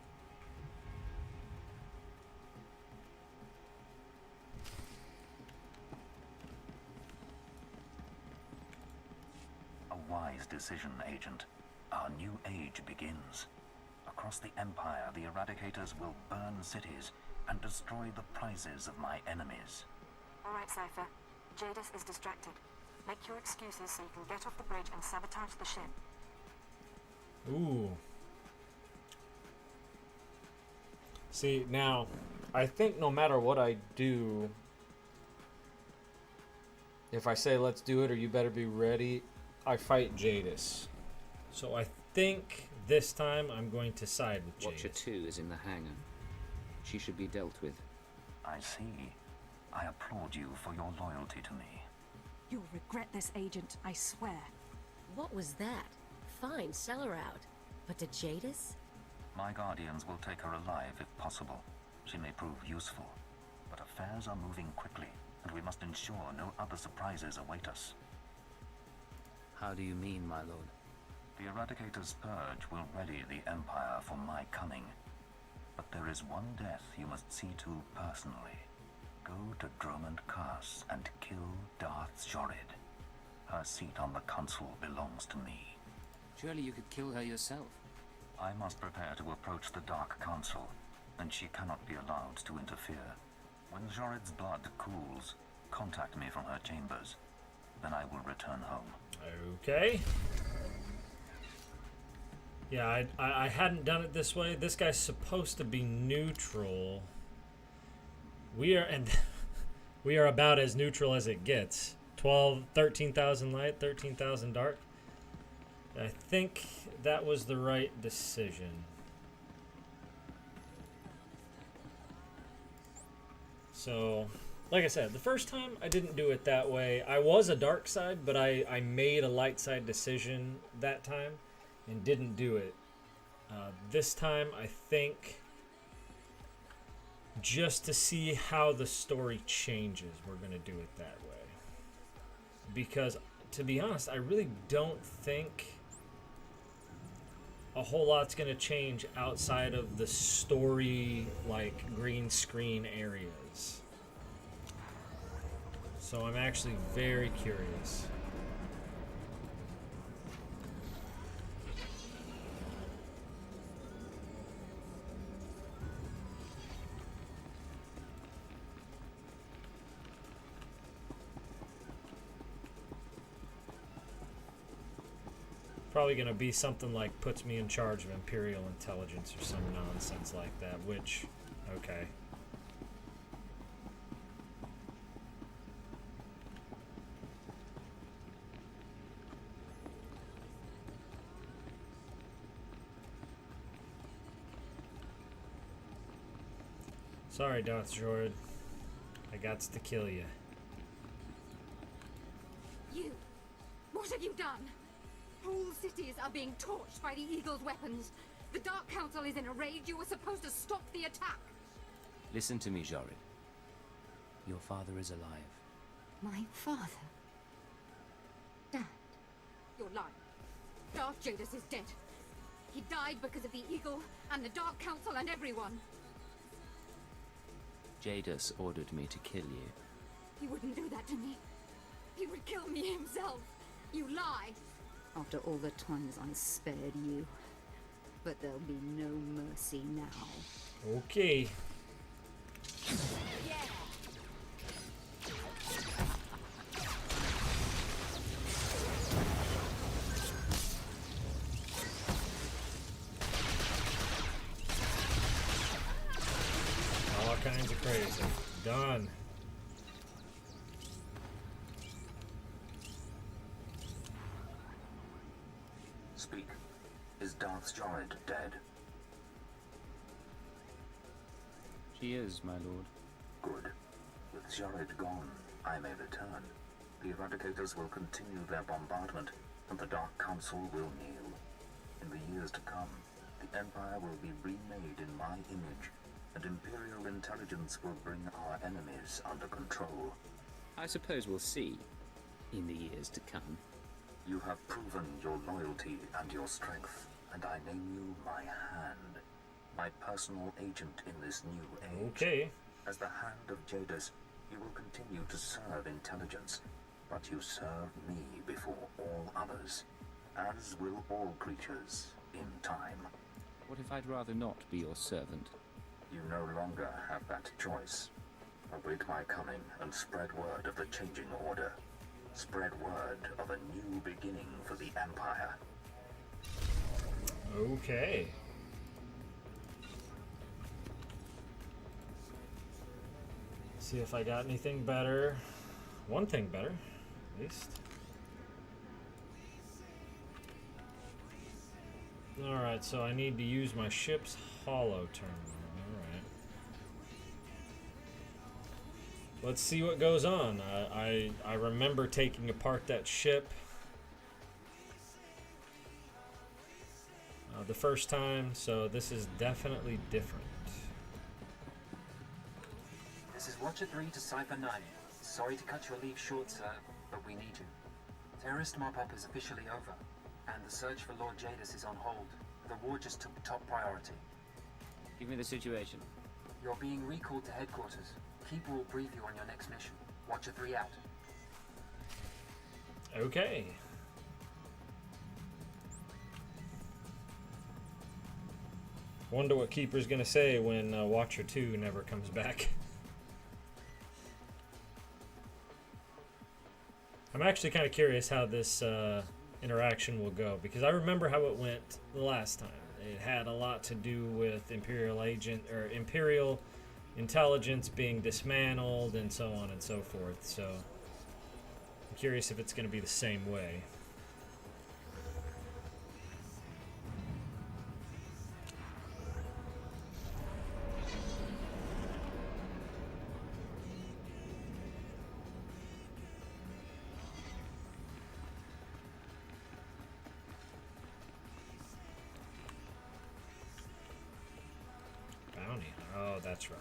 A wise decision, Agent. Our new age begins. Across the Empire, the Eradicators will burn cities and destroy the prizes of my enemies. All right, Cypher. Jadis is distracted. Make your excuses so you can get off the bridge and sabotage the ship. Ooh. See, now, I think no matter what I do, if I say let's do it or you better be ready, I fight Jadis. So I think this time I'm going to side with Jadis. Watcher 2 is in the hangar. She should be dealt with. I see. I applaud you for your loyalty to me. You'll regret this, Agent, I swear. What was that? Fine, sell her out. But to Jadis? My guardians will take her alive if possible. She may prove useful. But affairs are moving quickly, and we must ensure no other surprises await us. How do you mean, my lord? The Eradicator's purge will ready the Empire for my coming. But there is one death you must see to personally. Go to Drummond Cass and kill Darth Jorid. Her seat on the console belongs to me. Surely you could kill her yourself. I must prepare to approach the Dark Council, and she cannot be allowed to interfere. When Jorid's blood cools, contact me from her chambers. Then I will return home. Okay. Yeah, I hadn't done it this way. This guy's supposed to be neutral. We are about as neutral as it gets. 13,000 light, 13,000 dark. I think that was the right decision. So, like I said, the first time I didn't do it that way. I was a dark side, but I made a light side decision that time and didn't do it. This time, I think, just to see how the story changes, we're going to do it that way. Because, to be honest, I really don't think a whole lot's going to change outside of the story, like, green screen areas. So I'm actually very curious. Probably going to be something like puts me in charge of Imperial intelligence or some nonsense like that, which, okay. Sorry, Darth Jorid. I got to kill you. You! What have you done? Whole cities are being torched by the Eagle's weapons. The Dark Council is in a rage. You were supposed to stop the attack. Listen to me, Jorid. Your father is alive. My father? Dad. You're lying. Darth Jadis is dead. He died because of the Eagle and the Dark Council and everyone. Jadis ordered me to kill you. He wouldn't do that to me. He would kill me himself. You lie. After all the times I spared you. But there'll be no mercy now. Okay. Yeah. Speak. Is Darth Jorid dead? She is, my lord. Good. With Jorid gone, I may return. The Eradicators will continue their bombardment, and the Dark Council will kneel. In the years to come, the Empire will be remade in my image, and Imperial intelligence will bring our enemies under control. I suppose we'll see, in the years to come. You have proven your loyalty and your strength, and I name you my hand. My personal agent in this new age. Okay. As the Hand of Jadis, you will continue to serve intelligence, but you serve me before all others, as will all creatures in time. What if I'd rather not be your servant? You no longer have that choice. Await my coming and spread word of the changing order. Spread word of a new beginning for the Empire. Okay. See if I got anything better. One thing better, at least. Alright, so I need to use my ship's holo terminal. Alright. Let's see what goes on. I remember taking apart that ship the first time, so this is definitely different. This is Watcher 3 to Cypher 9. Sorry to cut your leave short, sir, but we need you. Terrorist mop-up is officially over, and the search for Lord Jadis is on hold. The war just took top priority. Give me the situation. You're being recalled to headquarters. Keeper will brief you on your next mission. Watcher 3 out. Okay. Wonder what Keeper's gonna say when Watcher 2 never comes back. I'm actually kind of curious how this interaction will go, because I remember how it went the last time. It had a lot to do with Imperial intelligence being dismantled and so on and so forth. So I'm curious if it's going to be the same way. Oh, that's right.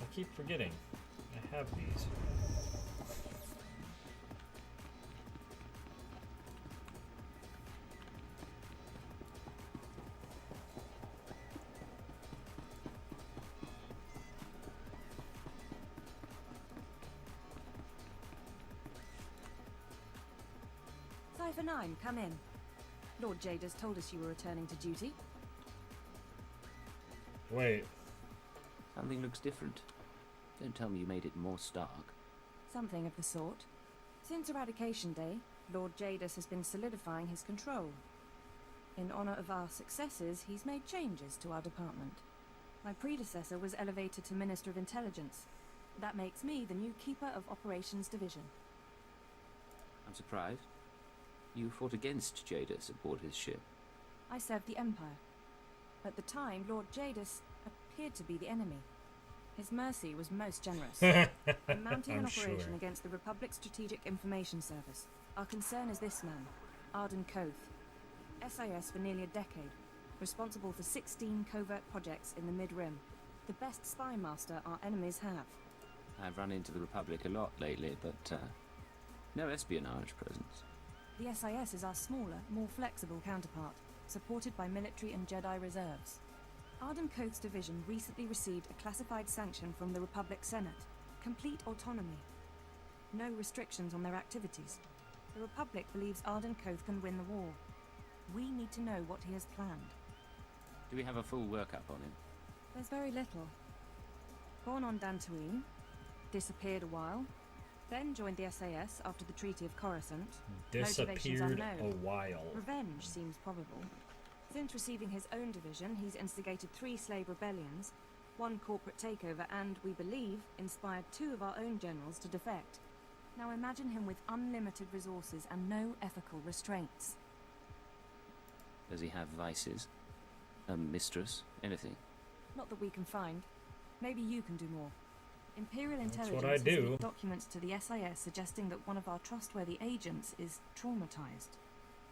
I keep forgetting. I have these. Cypher 9, come in. Lord Jadis told us you were returning to duty. Wait. Something looks different. Don't tell me you made it more stark. Something of the sort. Since Eradication Day, Lord Jadis has been solidifying his control. In honor of our successes, he's made changes to our department. My predecessor was elevated to Minister of Intelligence. That makes me the new Keeper of Operations Division. I'm surprised. You fought against Jadis aboard his ship. I served the Empire. At the time, Lord Jadis appeared to be the enemy. His mercy was most generous. I'm mounting an operation against the Republic Strategic Information Service. Our concern is this man, Arden Koth. SIS for nearly a decade, responsible for 16 covert projects in the Mid-Rim. The best spy master our enemies have. I've run into the Republic a lot lately, but no espionage presence. The SIS is our smaller, more flexible counterpart, supported by military and Jedi reserves. Arden Koth's division recently received a classified sanction from the Republic Senate. Complete autonomy. No restrictions on their activities. The Republic believes Arden Koth can win the war. We need to know what he has planned. Do we have a full workup on him? There's very little. Born on Dantooine, disappeared a while, then joined the SAS after the Treaty of Coruscant. Disappeared a while. Revenge seems probable. Since receiving his own division, he's instigated 3 slave rebellions, One corporate takeover and, we believe, inspired 2 of our own generals to defect. Now imagine him with unlimited resources and no ethical restraints. Does he have vices? A mistress? Anything? Not that we can find. Maybe you can do more. Imperial That's intelligence what I has do. leaked documents to the SIS suggesting that one of our trustworthy agents is traumatized.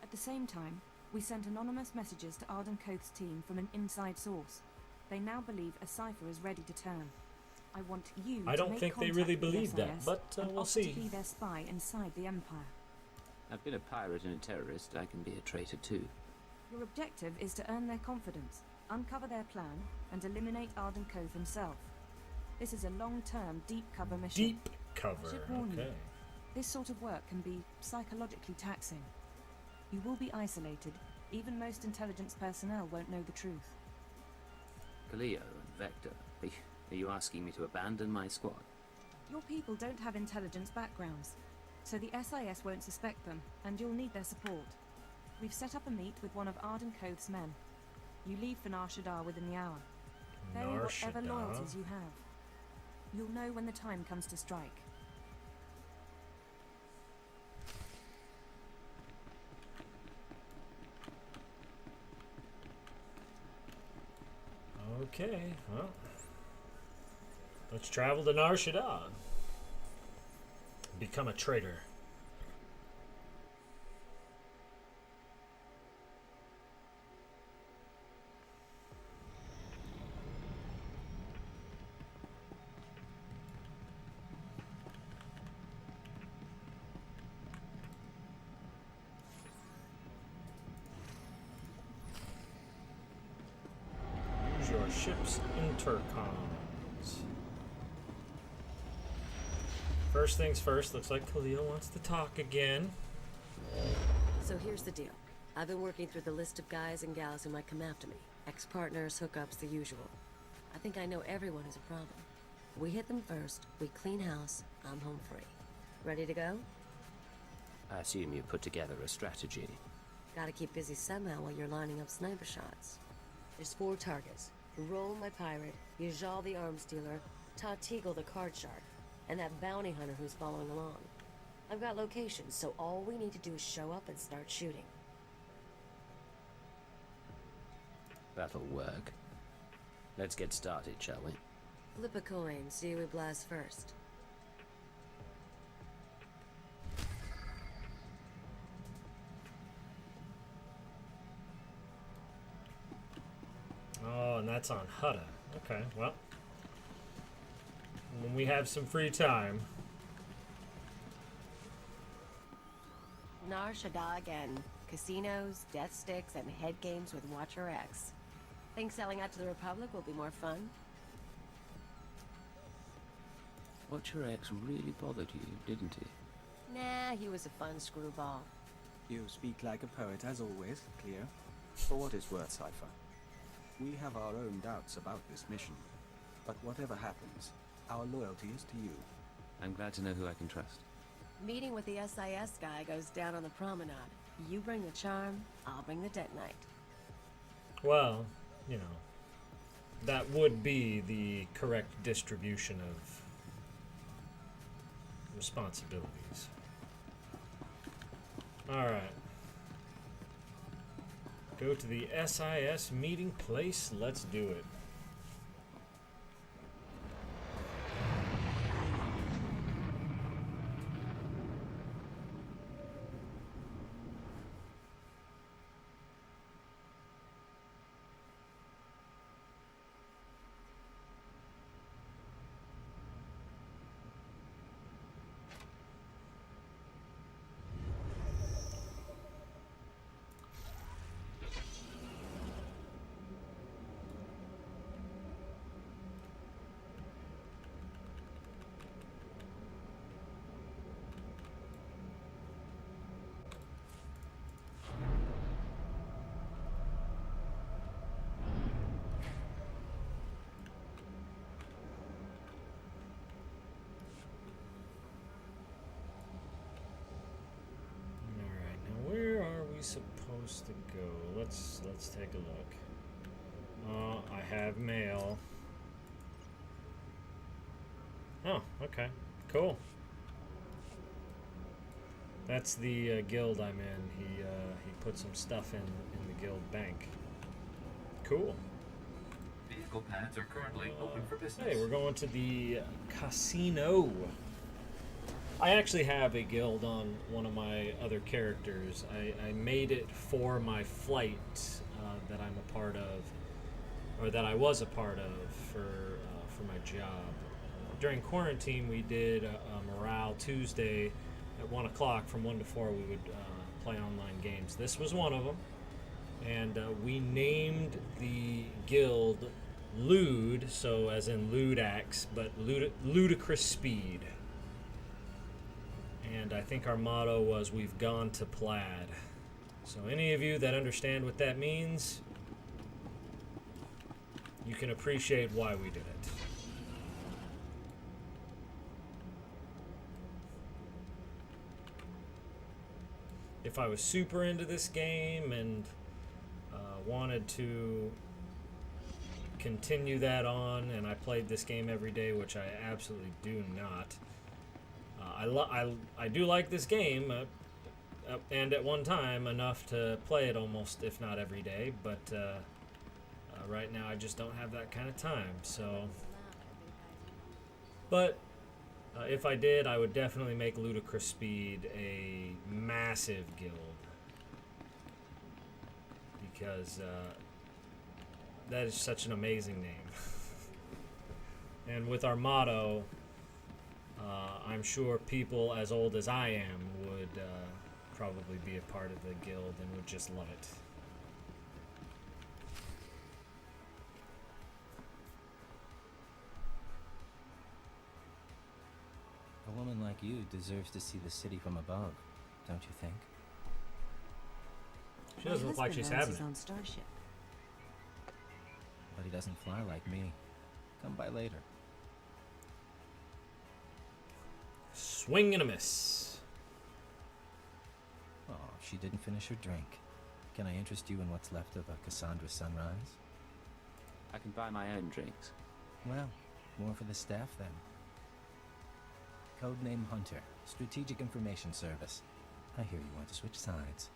At the same time, we sent anonymous messages to Arden Koth's team from an inside source. They now believe a cipher is ready to turn. I want you I to don't make think they contact really with the believe that, SIS but and we'll offer see. to be their spy inside the Empire. I've been a pirate and a terrorist. I can be a traitor too. Your objective is to earn their confidence, uncover their plan, and eliminate Arden Koth himself. This is a long-term, deep cover mission. Deep cover, I should warn you, okay. this sort of work can be psychologically taxing. You will be isolated. Even most intelligence personnel won't know the truth. Cleo and Vector, are you asking me to abandon my squad? Your people don't have intelligence backgrounds, so the SIS won't suspect them, and you'll need their support. We've set up a meet with one of Arden Koth's men. You leave for Nar Shaddaa within the hour. Bury Nar whatever Shaddaa? loyalties you have. You'll know when the time comes to strike. Okay, well, let's travel to Nar Shaddaa. Become a traitor. Use your ship's intercoms. First things first, looks like Khalil wants to talk again. So here's the deal. I've been working through the list of guys and gals who might come after me. Ex-partners, hookups, the usual. I think I know everyone who's a problem. We hit them first, we clean house, I'm home free. Ready to go? I assume you put together a strategy. Gotta keep busy somehow while you're lining up sniper shots. There's 4 targets. Roll my pirate, Yajal the arms dealer, Todd Teagle the card shark, and that bounty hunter who's following along. I've got locations, so all we need to do is show up and start shooting. That'll work. Let's get started, shall we? Flip a coin, see who we blast first. Oh, and that's on Hutta. Okay, well, when we have some free time. Nar Shaddaa again. Casinos, death sticks, and head games with Watcher X. Think selling out to the Republic will be more fun? Watcher X really bothered you, didn't he? Nah, he was a fun screwball. You speak like a poet as always, Cleo. For what it's worth, Cypher. We have our own doubts about this mission. But whatever happens, our loyalty is to you. I'm glad to know who I can trust. Meeting with the SIS guy goes down on the promenade. You bring the charm, I'll bring the detonite. Well, you know, that would be the correct distribution of responsibilities. Alright. Go to the SIS meeting place. Let's do it. Supposed to go. Let's take a look. I have mail. Oh, okay. Cool. That's the guild I'm in. He put some stuff in the guild bank. Cool. Vehicle pads are currently open for business. Hey, we're going to the casino. I actually have a guild on one of my other characters. I made it for my flight that I'm a part of, or that I was a part of for my job. During quarantine, we did a Morale Tuesday at 1 o'clock. From 1 to 4, we would play online games. This was one of them. And we named the guild Lude, so as in Ludax, but Ludicrous Speed. And I think our motto was, "We've gone to plaid." So any of you that understand what that means, you can appreciate why we did it. If I was super into this game and wanted to continue that on, and I played this game every day, which I absolutely do not. I do like this game, and at one time enough to play it almost, if not every day, but right now I just don't have that kind of time. So, but if I did, I would definitely make Ludicrous Speed a massive guild, because that is such an amazing name. And with our motto, I'm sure people as old as I am would probably be a part of the guild and would just love it. A woman like you deserves to see the city from above, don't you think? She doesn't look like she's having his it. own starship. But he doesn't fly like me. Come by later. Swing and a miss. Oh, she didn't finish her drink. Can I interest you in what's left of a Cassandra sunrise? I can buy my own drinks. Well, more for the staff then. Codename Hunter, Strategic Information Service. I hear you want to switch sides.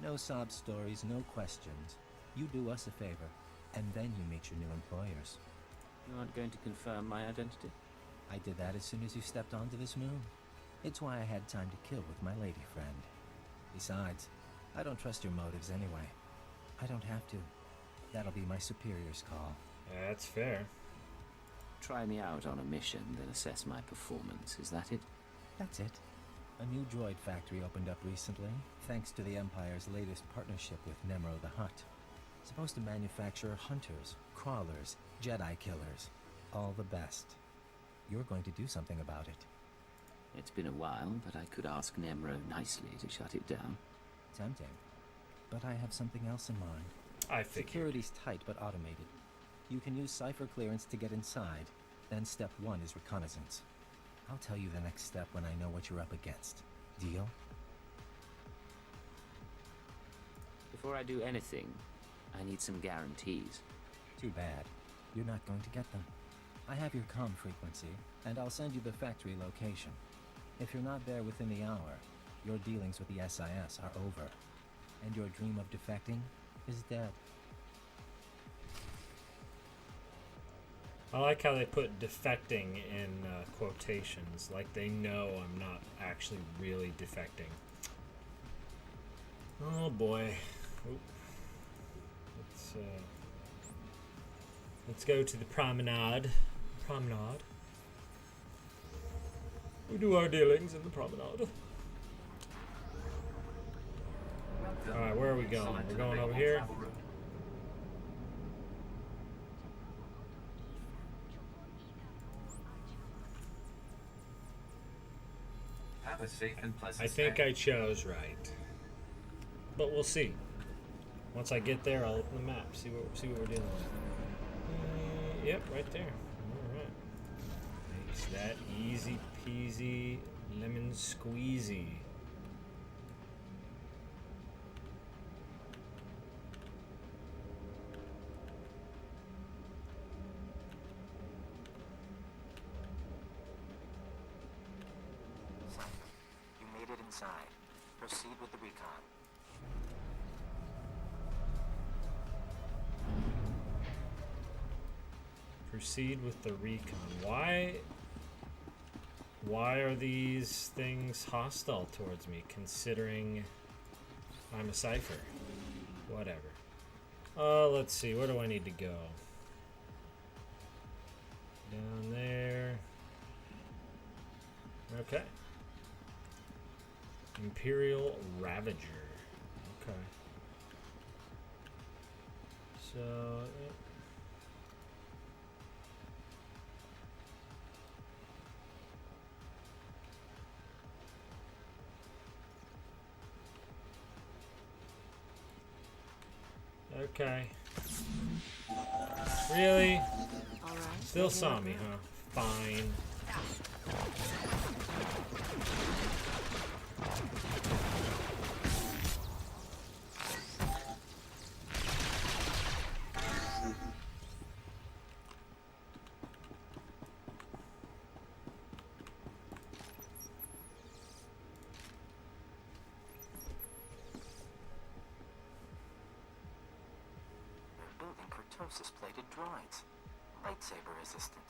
No sob stories, no questions. You do us a favor, and then you meet your new employers. You aren't going to confirm my identity? I did that as soon as you stepped onto this moon. It's why I had time to kill with my lady friend. Besides, I don't trust your motives anyway. I don't have to. That'll be my superior's call. That's fair. Try me out on a mission, then assess my performance. Is that it? That's it. A new droid factory opened up recently, thanks to the Empire's latest partnership with Nemro the Hutt. Supposed to manufacture hunters, crawlers, Jedi killers. All the best. You're going to do something about it. It's been a while, but I could ask Nemro nicely to shut it down. Tempting. But I have something else in mind. I figured. Security's tight but automated. You can use cipher clearance to get inside. Then step 1 is reconnaissance. I'll tell you the next step when I know what you're up against. Deal? Before I do anything, I need some guarantees. Too bad. You're not going to get them. I have your comm frequency, and I'll send you the factory location. If you're not there within the hour, your dealings with the SIS are over, and your dream of defecting is dead. I like how they put defecting in quotations, like they know I'm not actually really defecting. Oh boy. Oop. Let's go to the promenade. Promenade. We do our dealings in the promenade. Alright, where are we going? We're going over here. Have a safe and pleasant I think I chose right. But we'll see. Once I get there, I'll open the map, see what we're dealing with. Yep, right there. Alright. Makes that easy peasy lemon squeezy. inside. Proceed with the recon. Proceed with the recon. Why are these things hostile towards me, considering I'm a cipher? Whatever. Let's see. Where do I need to go? Down there. Okay. Imperial Ravager. Okay. So... Okay. Really? Still saw me, huh? Fine. Plated droids. Lightsaber resistant.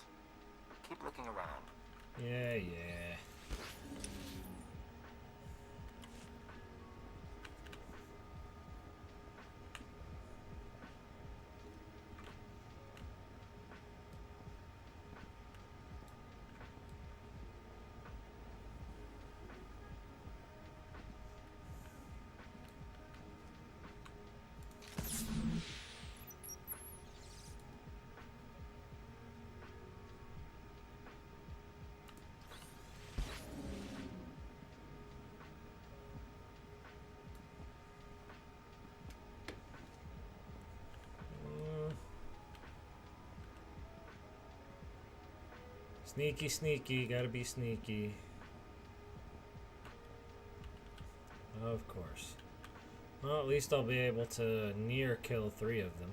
Keep looking around. Yeah, yeah. Sneaky, sneaky, gotta be sneaky. Of course. Well, at least I'll be able to near kill 3 of them.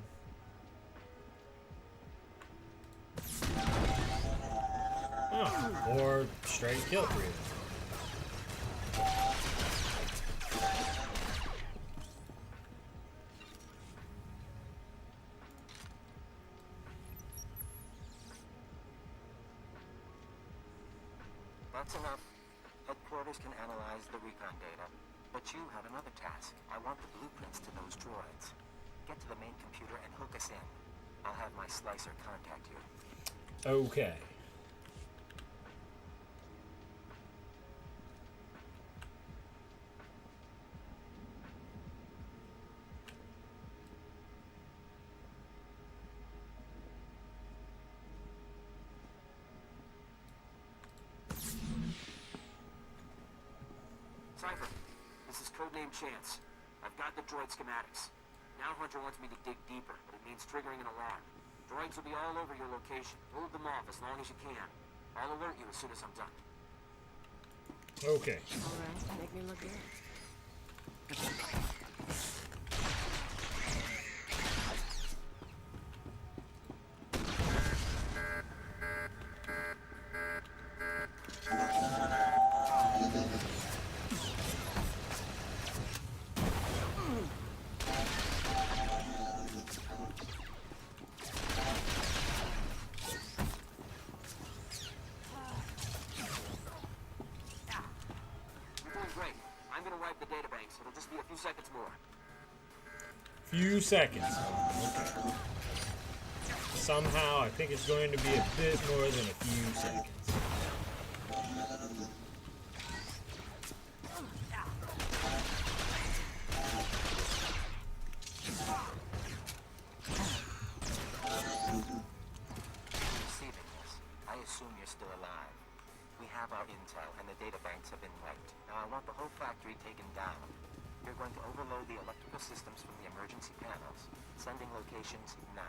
Oh, or straight kill 3 of them. That's enough. Headquarters can analyze the recon data, but you have another task. I want the blueprints to those droids. Get to the main computer and hook us in. I'll have my slicer contact you. Okay. Cypher, this is codename Chance. I've got the droid schematics. Now Hunter wants me to dig deeper, but it means triggering an alarm. Droids will be all over your location. Hold them off as long as you can. I'll alert you as soon as I'm done. Okay. Alright, make me look good. It'll just be a few seconds more. Few seconds. Okay. Somehow, I think it's going to be a bit more than a few seconds. Receiving this, I assume you're still alive. We have our intel, and the data banks have been wiped. Now I want the whole factory taken down. You're going to overload the electrical systems from the emergency panels. Sending locations now.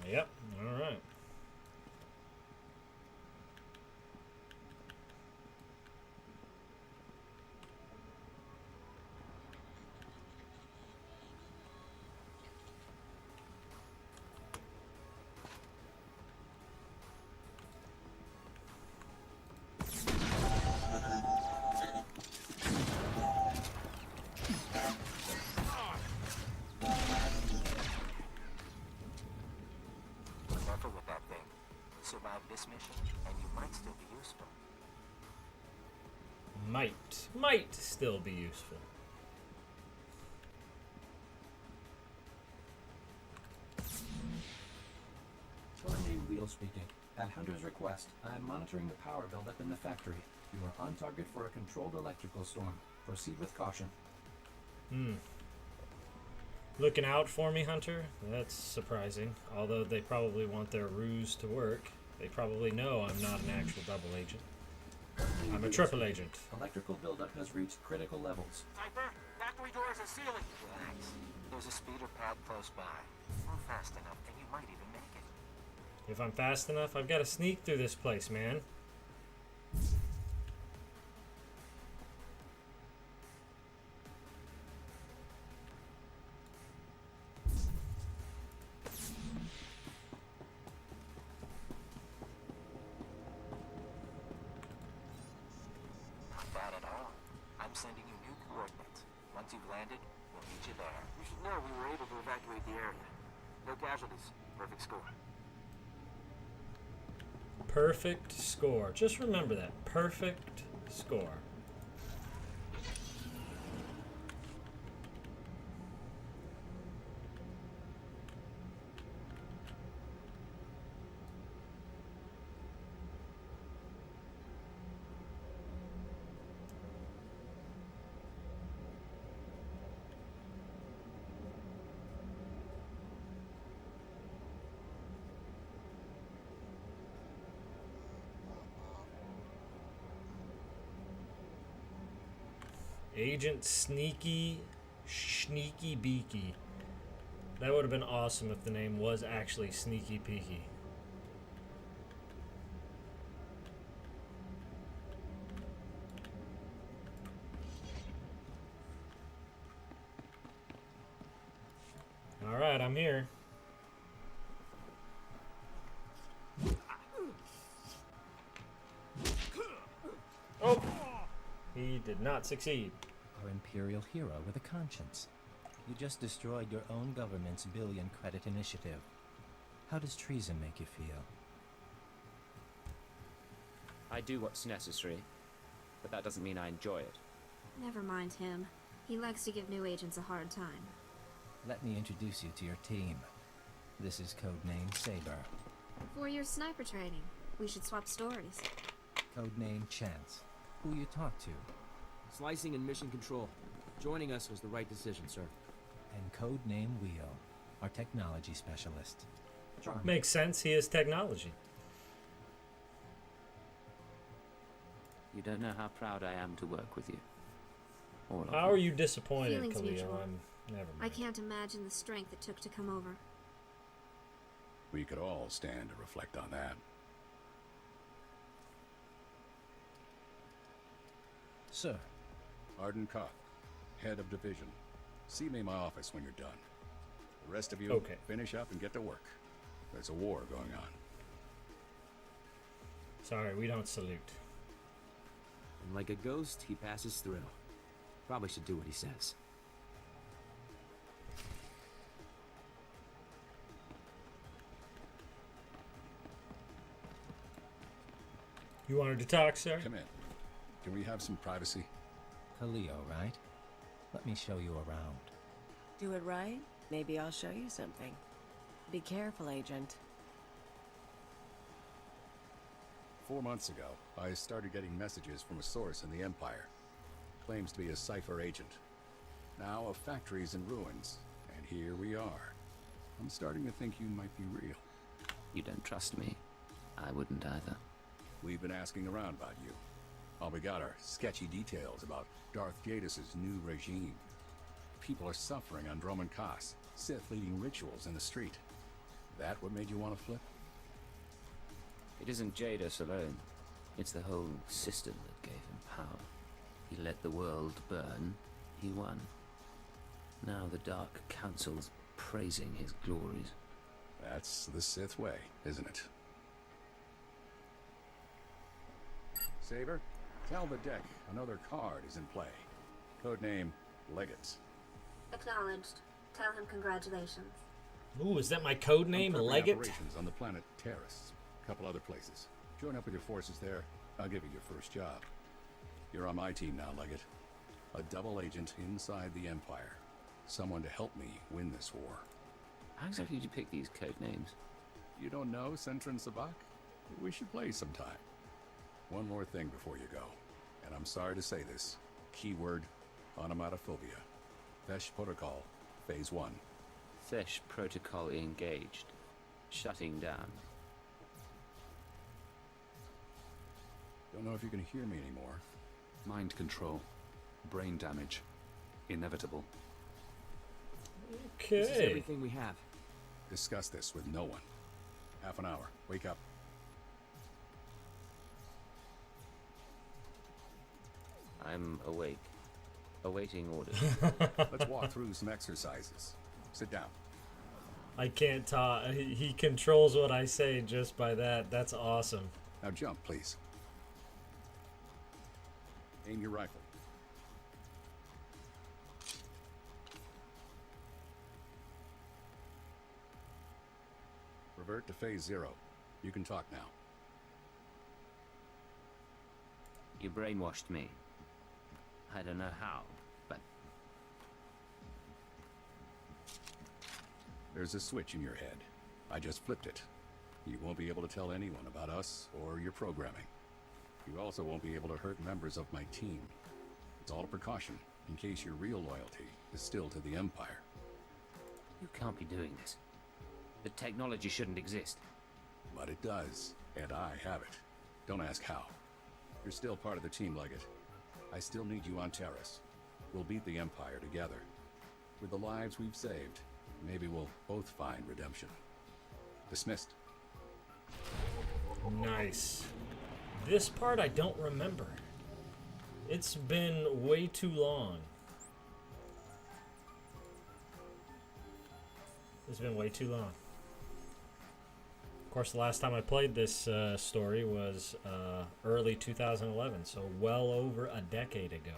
Yep, alright. might still be useful. Codename Wheel speaking. At Hunter's request, I am monitoring the power buildup in the factory. You are on target for a controlled electrical storm. Proceed with caution. Looking out for me, Hunter? That's surprising. Although they probably want their ruse to work. They probably know I'm not an actual double agent. I'm a triple agent. Electrical buildup has reached critical levels. Typer, factory doors are sealing. Relax. There's a speeder pad close by. Move fast enough and you might even make it. If I'm fast enough, I've got to sneak through this place, man. Not bad at all. I'm sending you new coordinates. Once you've landed, we'll meet you there. You should know we were able to evacuate the area. No casualties. Perfect score. Perfect score. Just remember that. Perfect score. Agent Sneaky Beaky. That would have been awesome if the name was actually Sneaky Peaky. Alright, I'm here. Oh! He did not succeed. Our Imperial hero with a conscience. You just destroyed your own government's billion-credit initiative. How does treason make you feel? I do what's necessary, but that doesn't mean I enjoy it. Never mind him. He likes to give new agents a hard time. Let me introduce you to your team. This is codename Saber. For your sniper training, we should swap stories. Codename Chance. Who you talk to? Slicing and mission control. Joining us was the right decision, sir. And codename Wheel, our technology specialist. Makes sense, he is technology. You don't know how proud I am to work with you. All of How you. are you disappointed, Feelings Khalil? mutual. Never I mind. can't imagine the strength it took to come over. We could all stand to reflect on that. Sir. Arden Koth, head of division. See me in my office when you're done. The rest of you, Okay. finish up and get to work. There's a war going on. Sorry, we don't salute. And like a ghost, he passes through. Probably should do what he says. You wanted to talk, sir? Come in. Can we have some privacy? Khalil, right? Let me show you around. Do it right? Maybe I'll show you something. Be careful, Agent. 4 months ago, I started getting messages from a source in the Empire. Claims to be a cipher agent. Now a factory's in ruins, and here we are. I'm starting to think you might be real. You don't trust me. I wouldn't either. We've been asking around about you. All we got are sketchy details about Darth Jadis' new regime. People are suffering on Droman Khas, Sith leading rituals in the street. That what made you want to flip? It isn't Jadis alone. It's the whole system that gave him power. He let the world burn. He won. Now the Dark Council's praising his glories. That's the Sith way, isn't it? Saber, tell the deck another card is in play. Codename Legate. Acknowledged. Tell him congratulations. Ooh, is that my code name, I'm prepping Legate? operations on the planet Terrace. A couple other places. Join up with your forces there. I'll give you your first job. You're on my team now, Leggett. A double agent inside the Empire. Someone to help me win this war. How exactly did you pick these code names? You don't know Sentrin Sabak? We should play sometime. One more thing before you go, and I'm sorry to say this. Keyword, onomatophobia. Fesh Protocol, Phase 1. Fesh Protocol engaged. Shutting down. Don't know if you can hear me anymore. Mind control. Brain damage. Inevitable. Okay. This is everything we have. Discuss this with no one. Half an hour. Wake up. I'm awake. Awaiting orders. Let's walk through some exercises. Sit down. I can't talk. He controls what I say just by that. That's awesome. Now jump, please. Aim your rifle. Revert to Phase 0. You can talk now. You brainwashed me. I don't know how, but... There's a switch in your head. I just flipped it. You won't be able to tell anyone about us or your programming. You also won't be able to hurt members of my team. It's all a precaution, in case your real loyalty is still to the Empire. You can't be doing this. The technology shouldn't exist. But it does, and I have it. Don't ask how. You're still part of the team, Leggett. I still need you on Terrace. We'll beat the Empire together. With the lives we've saved, maybe we'll both find redemption. Dismissed. Nice. This part I don't remember. It's been way too long. It's been way too long. Of course, the last time I played this story was early 2011, so well over a decade ago.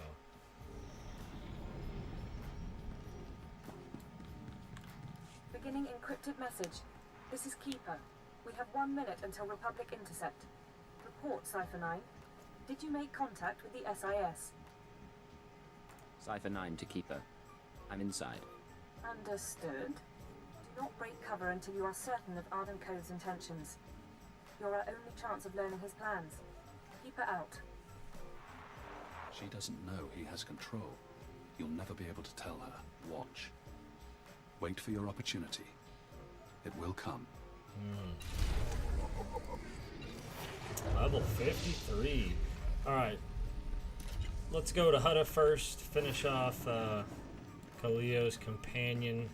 Beginning encrypted message. This is Keeper. We have 1 minute until Republic intercept. Report, Cypher 9. Did you make contact with the SIS? Cypher 9 to Keeper. I'm inside. Understood. Do not break cover until you are certain of Arden Code's intentions. You're our only chance of learning his plans. Keeper out. She doesn't know he has control. You'll never be able to tell her. Watch. Wait for your opportunity. It will come. Level 53. Alright. Let's go to Hutta first, finish off Kaliyo's companion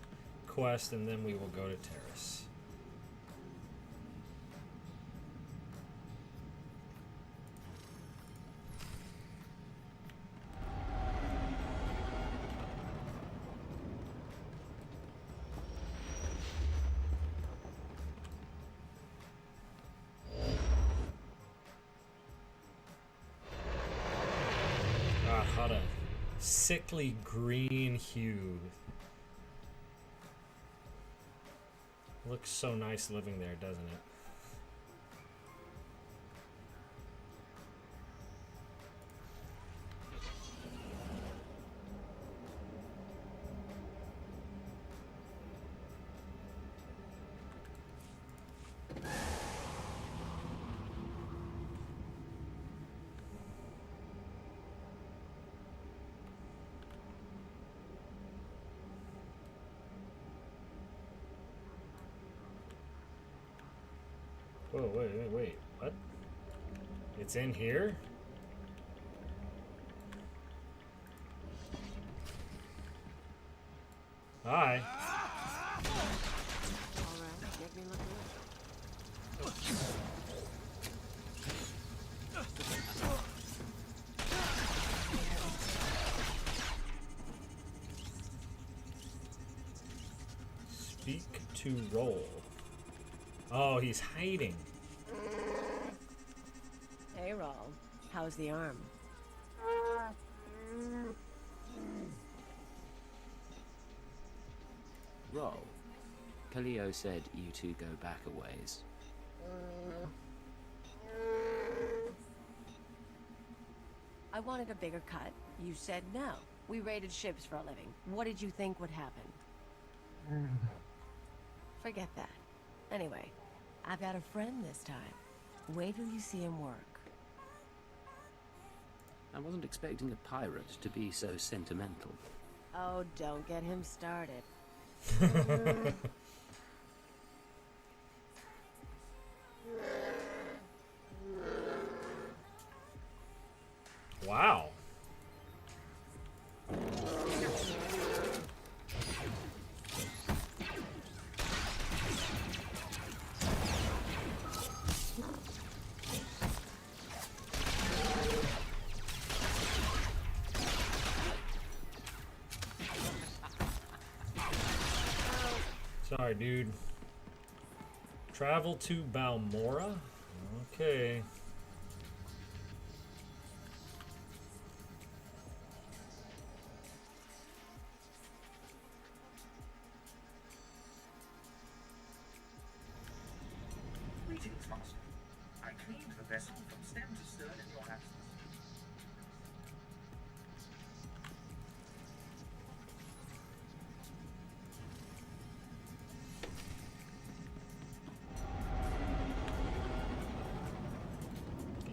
quest, and then we will go to Terrace. Hutta. Sickly green hue. Looks so nice living there, doesn't it? Whoa, wait, what? It's in here? Hi. Alright, get me looking Speak to roll. Oh, he's hiding. Hey, Raul. How's the arm? Roll. Kaliyo said you two go back a ways. I I wanted a bigger cut. You said no. We raided ships for a living. What did you think would happen? Forget that. Anyway, I've got a friend this time. Wait till you see him work. I wasn't expecting a pirate to be so sentimental. Oh, don't get him started. Wow. Sorry, dude. Travel to Balmora? Okay. Greetings, Master. I cleaned the vessel from stem to stern in your absence.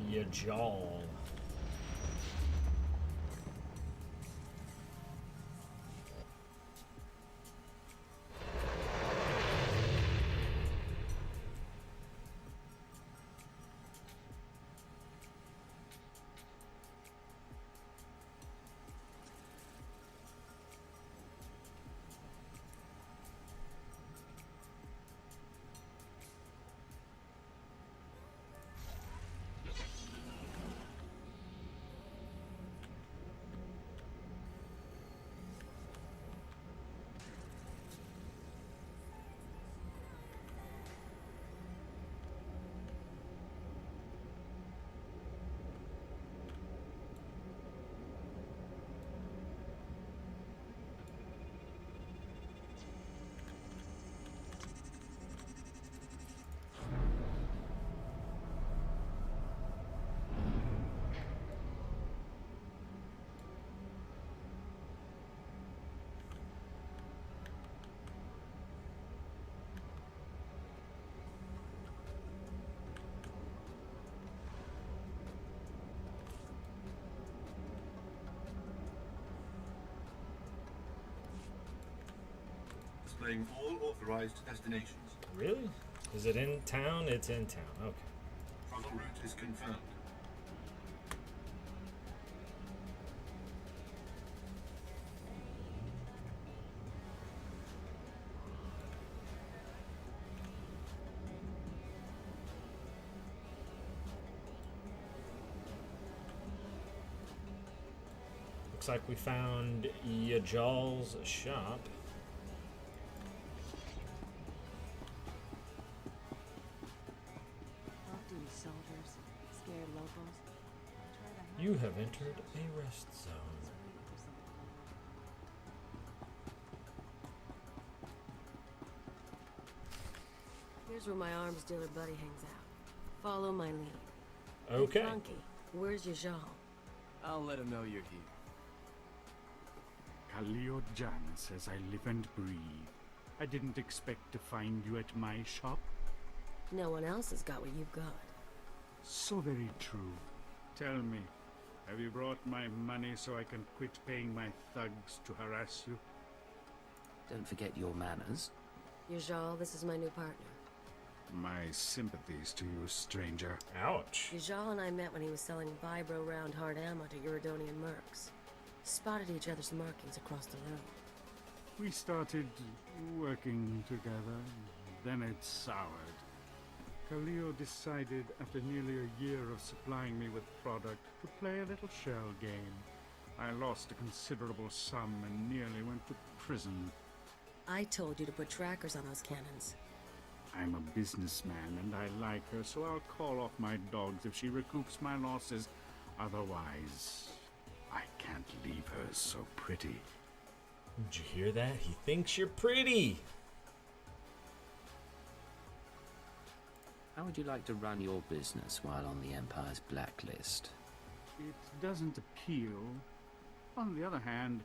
Yajal. Displaying all authorized destinations. Really? Is it in town? It's in town. Okay. Travel route is confirmed. Looks like we found Yajal's shop. Off-duty soldiers, scared locals. You have entered a rest zone. Here's where my arms dealer buddy hangs out. Follow my lead. Okay. Hey, Flunky, where's Yajal? I'll let him know you're here. Khalil Jan says I live and breathe. I didn't expect to find you at my shop. No one else has got what you've got. So very true. Tell me, have you brought my money so I can quit paying my thugs to harass you? Don't forget your manners. Yajal, this is my new partner. My sympathies to you, stranger. Ouch. Yajal and I met when he was selling vibro round hard ammo to Uridonian mercs. Spotted each other's markings across the road. We started working together, then it soured. Khalil decided after nearly a year of supplying me with product to play a little shell game. I lost a considerable sum and nearly went to prison. I told you to put trackers on those cannons. I'm a businessman and I like her, so I'll call off my dogs if she recoups my losses. Otherwise, I can't leave her so pretty. Did you hear that? He thinks you're pretty. How would you like to run your business while on the Empire's blacklist? it doesn't appeal. On the other hand,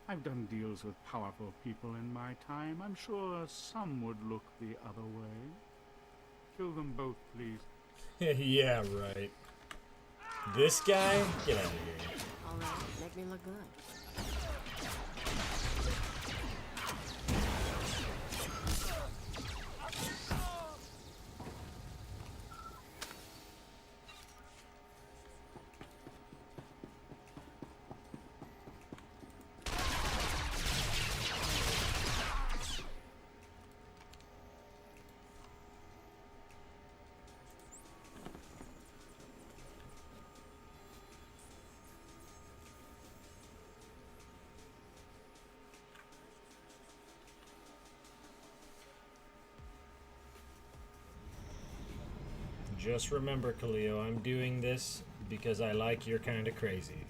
I've done deals with powerful people in my time. I'm sure some would look the other way. Kill them both, please. Yeah, right. This guy? Get out of here. All right, make me look good. Just remember, Khalil, I'm doing this because I like you're kind of crazy.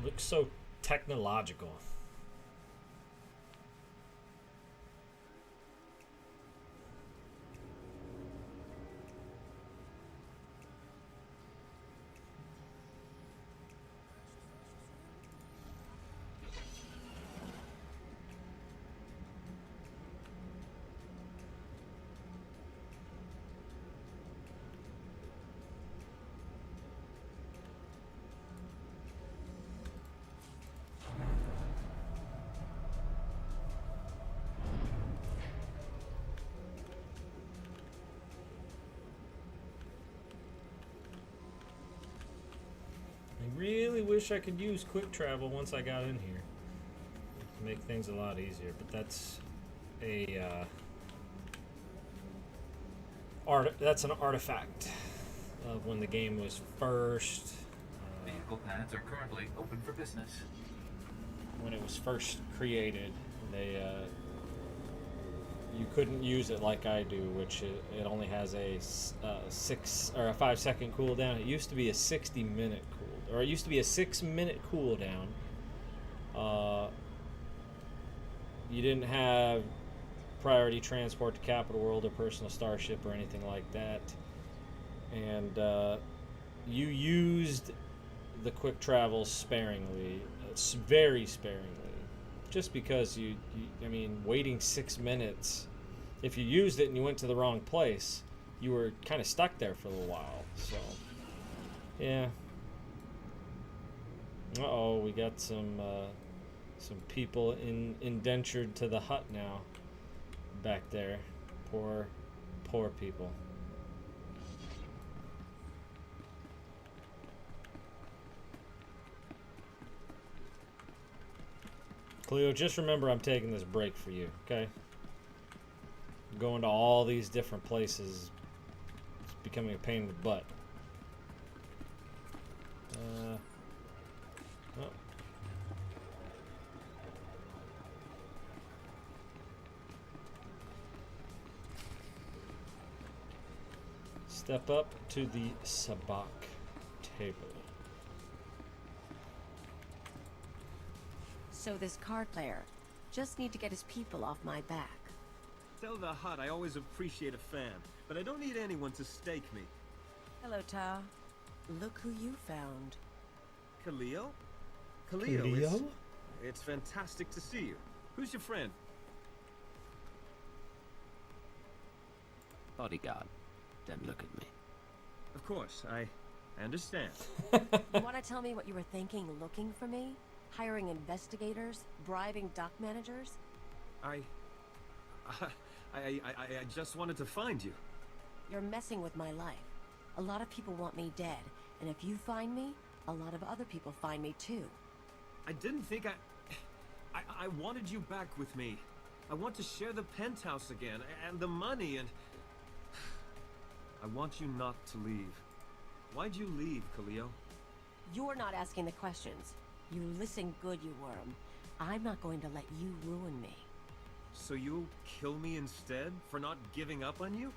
Looks so technological. I really wish I could use quick travel once I got in here to make things a lot easier, but that's a that's an artifact of when the game was first Vehicle paths are currently open for business. when it was first created. They you couldn't use it like I do, which it only has a 5-second cooldown. It used to be a 60-minute cool, or it used to be a 6-minute cooldown. You didn't have priority transport to Capital World or personal starship or anything like that, and you used the quick travel sparingly, very sparingly. Just because I mean, waiting 6 minutes, if you used it and you went to the wrong place, you were kind of stuck there for a little while. So, yeah. Uh-oh, we got some people indentured to the hut now, back there. Poor people. Cleo, just remember I'm taking this break for you, okay? Going to all these different places, it's becoming a pain in the butt. Oh. Step up to the sabak table. So this card player, just need to get his people off my back. Tell the Hut I always appreciate a fan, but I don't need anyone to stake me. Hello, Ta. Look who you found. Khalil? Khalil? It's fantastic to see you. Who's your friend? Bodyguard. Don't look at me. Of course, I understand. You want to tell me what you were thinking looking for me? Hiring investigators? Bribing dock managers? I just wanted to find you. You're messing with my life. A lot of people want me dead, and if you find me, a lot of other people find me too. I didn't think I wanted you back with me. I want to share the penthouse again, and the money, and... I want you not to leave. Why'd you leave, Khalil? You're not asking the questions. You listen good, you worm. I'm not going to let you ruin me. So you'll kill me instead for not giving up on you?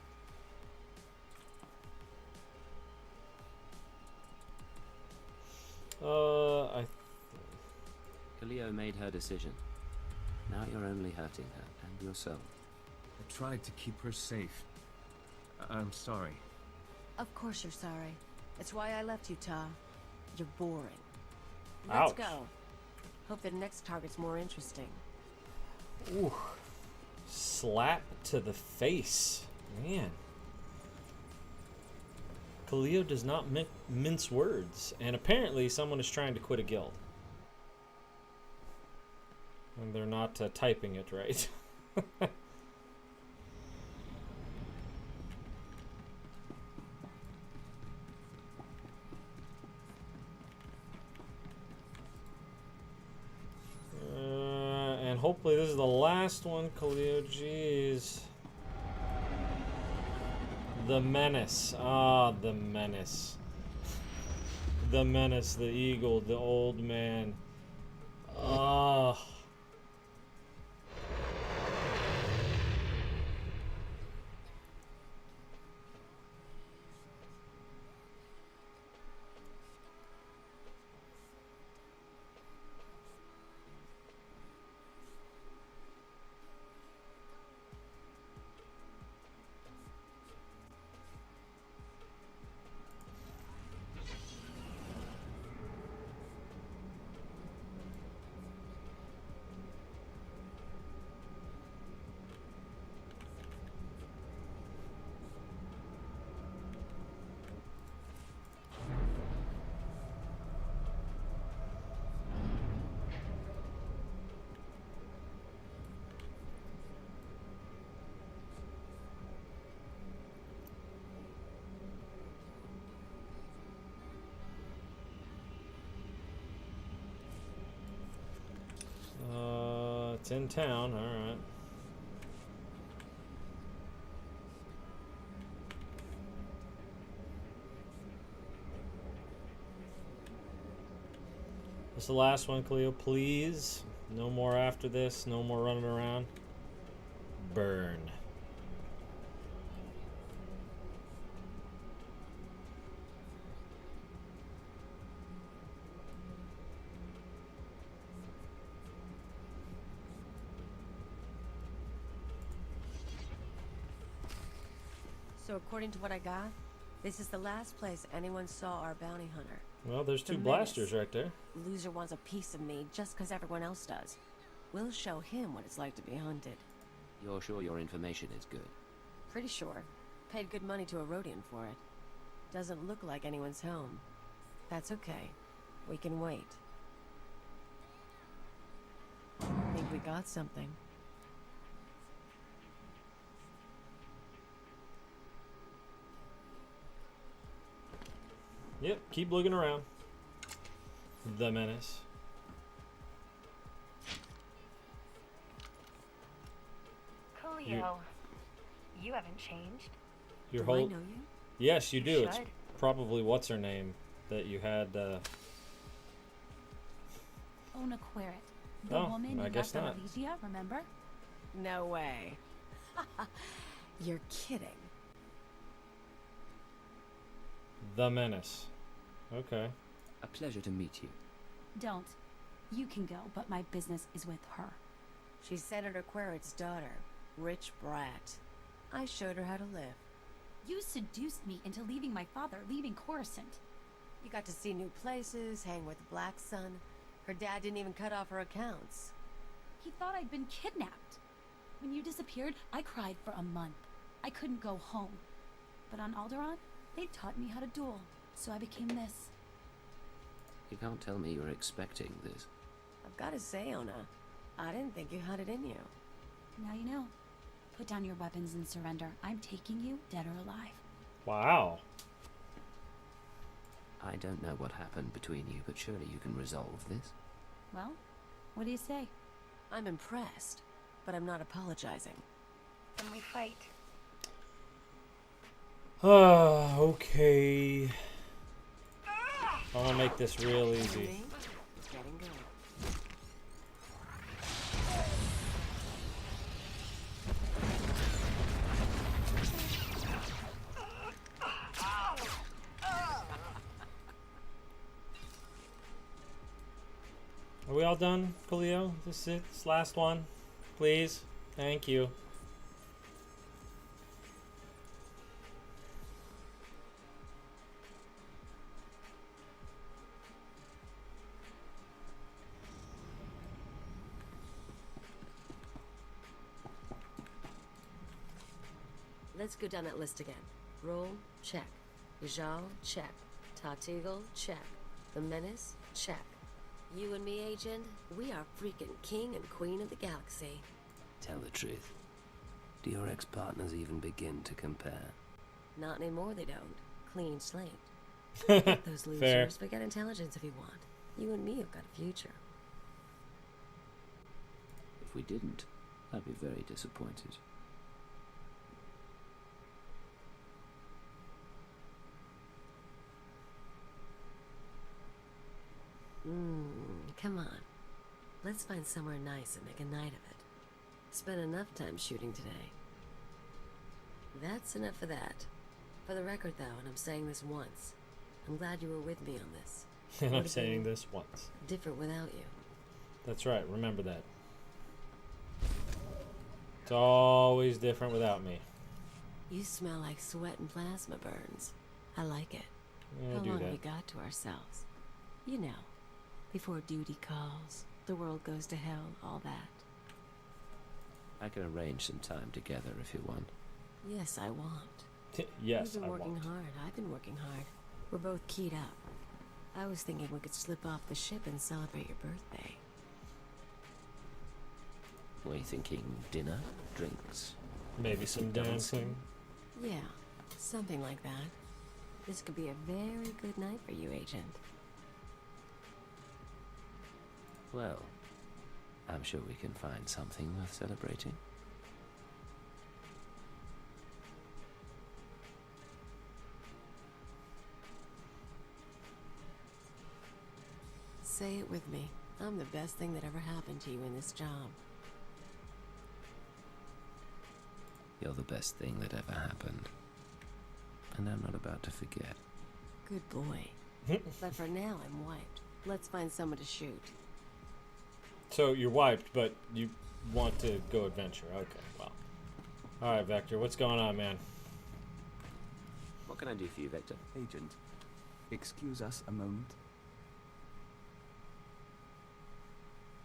Cleo made her decision. Now you're only hurting her and yourself. I tried to keep her safe. I'm sorry. Of course you're sorry. It's why I left you, Ta. You're boring. Ouch. Let's go. Hope the next target's more interesting. Ooh. Slap to the face. Man. Cleo does not mince words. And apparently someone is trying to quit a guild. And they're not typing it right. And hopefully this is the last one, Cleo. Jeez. The Menace. Ah, the Menace. The Menace, the Eagle, the Old Man. Ah. It's in town, alright. This is the last one, Cleo, please. No more after this, no more running around. Burn. So according to what I got, this is the last place anyone saw our bounty hunter. Well, there's two The blasters Menace. right there. Loser wants a piece of me just because everyone else does. We'll show him what it's like to be hunted. You're sure your information is good? Pretty sure. Paid good money to a Rhodian for it. Doesn't look like anyone's home. That's okay. We can wait. Think we got something. Yep, keep looking around. The Menace. Cleo, you haven't changed. Your Do I whole know you? Yes, you do. You It's should. probably what's her name that you had. Ona Querret, the Oh, woman I you guess left on not. Elysia, remember? No way. You're kidding. The Menace. Okay. A pleasure to meet you. Don't. You can go, but my business is with her. She's Senator Querret's daughter. Rich brat. I showed her how to live. You seduced me into leaving my father, leaving Coruscant. You got to see new places, hang with Black Sun. Her dad didn't even cut off her accounts. He thought I'd been kidnapped. When you disappeared, I cried for a month. I couldn't go home. But on Alderaan, they taught me how to duel, so I became this. You can't tell me you were expecting this. I've got to say, Ona, I didn't think you had it in you. Now you know. Put down your weapons and surrender. I'm taking you, dead or alive. Wow. I don't know what happened between you, but surely you can resolve this. Well, what do you say? I'm impressed, but I'm not apologizing. Then we fight. Okay. I'll make this real easy. Getting good. Are we all done, Coolio? This is it? This last one? Please? Thank you. Let's go down that list again. Roll, check. Yajal, check. Tarteagle, check. The Menace, check. You and me, Agent, we are freaking king and queen of the galaxy. Tell the truth. Do your ex-partners even begin to compare? Not anymore, they don't. Clean slate. Forget those losers. Fair. Forget intelligence if you want. You and me have got a future. If we didn't, I'd be very disappointed. Come on. Let's find somewhere nice and make a night of it. Spent enough time shooting today. That's enough for that. For the record, though, and I'm saying this once, I'm glad you were with me on this. And I'm saying this once. Different without you. That's right. Remember that. It's always different without me. You smell like sweat and plasma burns. I like it. Yeah, How do long that. have we got to ourselves? You know, before duty calls, the world goes to hell, all that. I can arrange some time together if you want. Yes, I want. Yes, You've been I working want. hard. I've been working hard. We're both keyed up. I was thinking we could slip off the ship and celebrate your birthday. Were you thinking dinner, drinks? Maybe some dancing. Yeah, something like that. This could be a very good night for you, Agent. Well, I'm sure we can find something worth celebrating. Say it with me. I'm the best thing that ever happened to you in this job. You're the best thing that ever happened. And I'm not about to forget. Good boy. But for now, I'm wiped. Let's find someone to shoot. So you're wiped, but you want to go adventure. Okay, well. Alright, Vector, what's going on, man? What can I do for you, Vector? Agent, excuse us a moment.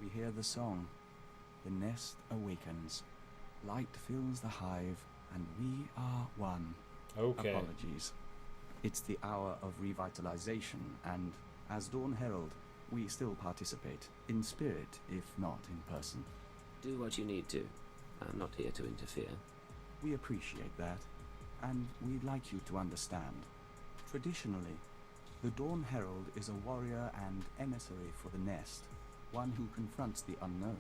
We hear the song. The nest awakens. Light fills the hive, and we are one. Okay. Apologies. It's the hour of revitalization, and as Dawn Herald, we still participate, in spirit, if not in person. Do what you need to. I'm not here to interfere. We appreciate that, and we'd like you to understand. Traditionally, the Dawn Herald is a warrior and emissary for the nest, one who confronts the unknown.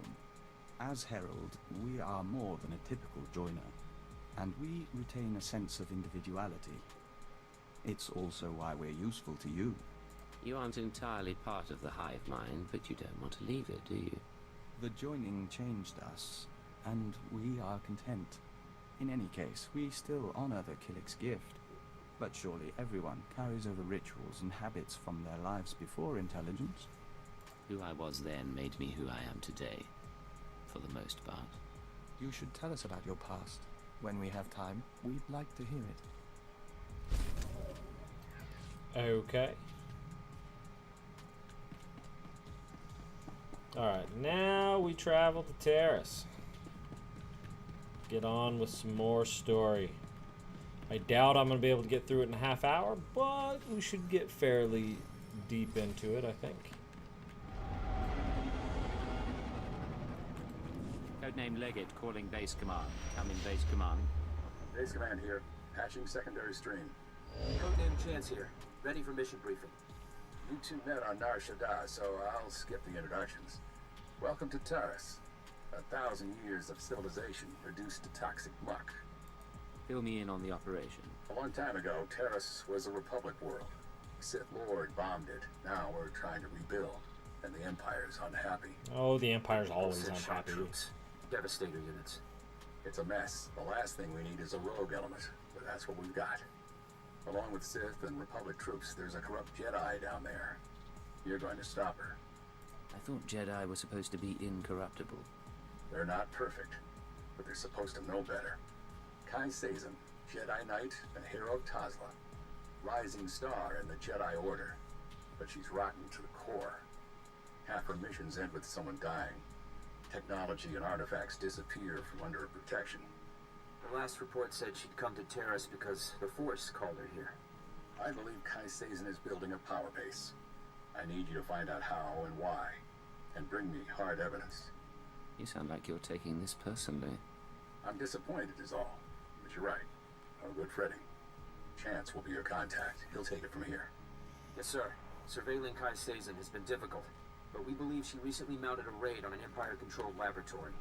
As Herald, we are more than a typical joiner, and we retain a sense of individuality. It's also why we're useful to you. You aren't entirely part of the hive mind, but you don't want to leave it, do you? The joining changed us, and we are content. In any case, we still honor the Killick's gift. But surely everyone carries over rituals and habits from their lives before intelligence. Who I was then made me who I am today, for the most part. You should tell us about your past. When we have time, we'd like to hear it. Okay. Alright, now we travel to Terrace. Get on with some more story. I doubt I'm going to be able to get through it in a half hour, but we should get fairly deep into it, I think. Codename Leggett calling base command. Come in base command. Base command here. Patching secondary stream. Codename Chance here. Ready for mission briefing. You two met on Nar Shaddaa, so I'll skip the introductions. Welcome to Terrace. 1,000 years of civilization reduced to toxic muck. Fill me in on the operation. A long time ago, Terrace was a Republic world. Sith Lord bombed it. Now we're trying to rebuild, and the Empire's unhappy. Oh, the Empire's always Sith shock unhappy. troops. Devastator units. It's a mess. The last thing we need is a rogue element, but that's what we've got. Along with Sith and Republic troops, there's a corrupt Jedi down there. You're going to stop her. I thought Jedi were supposed to be incorruptible. They're not perfect, but they're supposed to know better. Kai Sazin, Jedi Knight and hero of Tazla. Rising star in the Jedi Order, but she's rotten to the core. Half her missions end with someone dying. Technology and artifacts disappear from under her protection. The last report said she'd come to Terrace because the Force called her here. I believe Kai Sazin is building a power base. I need you to find out how and why, and bring me hard evidence. You sound like you're taking this personally. I'm disappointed is all, but you're right. Our good Freddy. Chance will be your contact. He'll take it from here. Yes, sir. Surveilling Kai Sazin has been difficult, but we believe she recently mounted a raid on an Empire-controlled laboratory.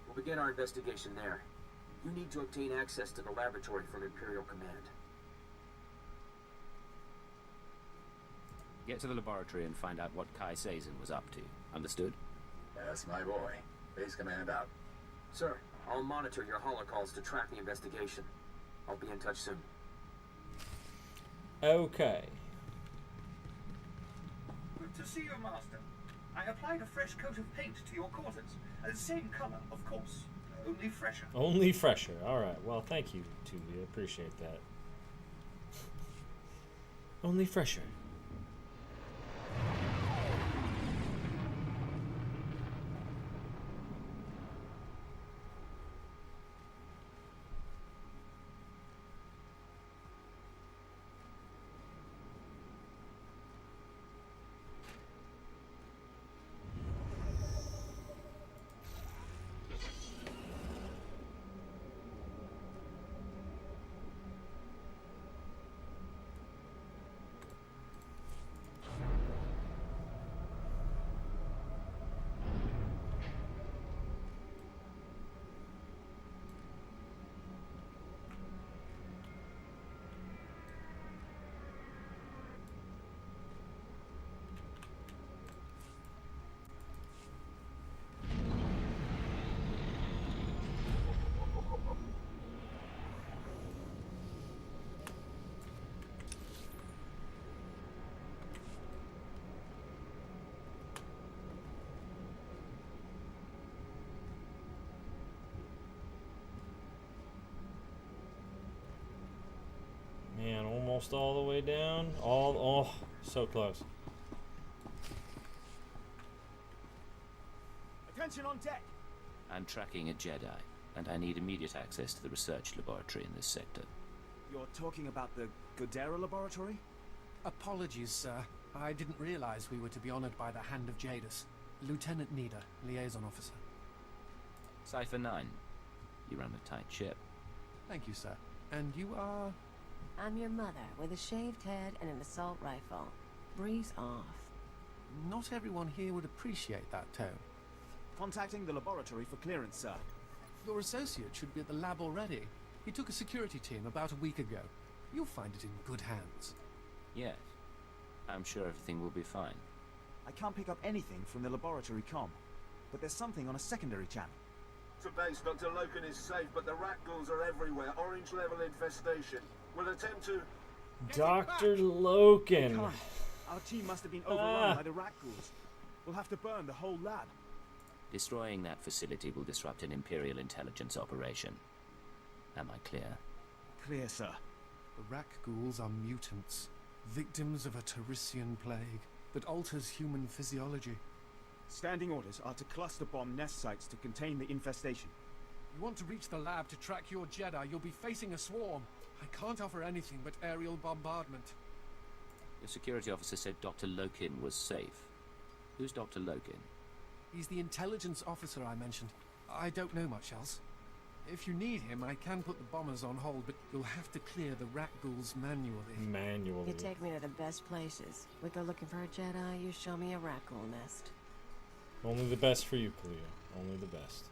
We'll begin our investigation there. You need to obtain access to the laboratory from Imperial Command. Get to the laboratory and find out what Kai Sazin was up to. Understood? That's my boy. Base command out. Sir, I'll monitor your holocalls to track the investigation. I'll be in touch soon. Okay. Good to see you, Master. I applied a fresh coat of paint to your quarters. Same color, of course. Only fresher. Only fresher. Alright, well, thank you, Tuvi. I appreciate that. Only fresher. Man, almost all the way down. Oh, so close. Attention on deck! I'm tracking a Jedi, and I need immediate access to the research laboratory in this sector. You're talking about the Godera laboratory? Apologies, sir. I didn't realize we were to be honored by the hand of Jadis. Lieutenant Nida, liaison officer. Cypher 9. You run a tight ship. Thank you, sir. And you are... I'm your mother, with a shaved head and an assault rifle. Breeze off. Not everyone here would appreciate that tone. Contacting the laboratory for clearance, sir. Your associate should be at the lab already. He took a security team about a week ago. You'll find it in good hands. Yes. I'm sure everything will be fine. I can't pick up anything from the laboratory comm, but there's something on a secondary channel. To base, Dr. Loken is safe, but the rat ghouls are everywhere. Orange level infestation. We'll attempt to... Dr. Loken. Can't. Our team must have been overrun by the rat ghouls. We'll have to burn the whole lab. Destroying that facility will disrupt an Imperial intelligence operation. Am I clear? Clear, sir. The rat ghouls are mutants, victims of a Terrician plague that alters human physiology. Standing orders are to cluster bomb nest sites to contain the infestation. You want to reach the lab to track your Jedi, you'll be facing a swarm. I can't offer anything but aerial bombardment. Your security officer said Dr. Loken was safe. Who's Dr. Loken? He's the intelligence officer I mentioned. I don't know much else. If you need him, I can put the bombers on hold, but you'll have to clear the rat ghouls manually. You take me to the best places. We go looking for a Jedi, you show me a rat ghoul nest. Only the best for you, Kalia. Only the best.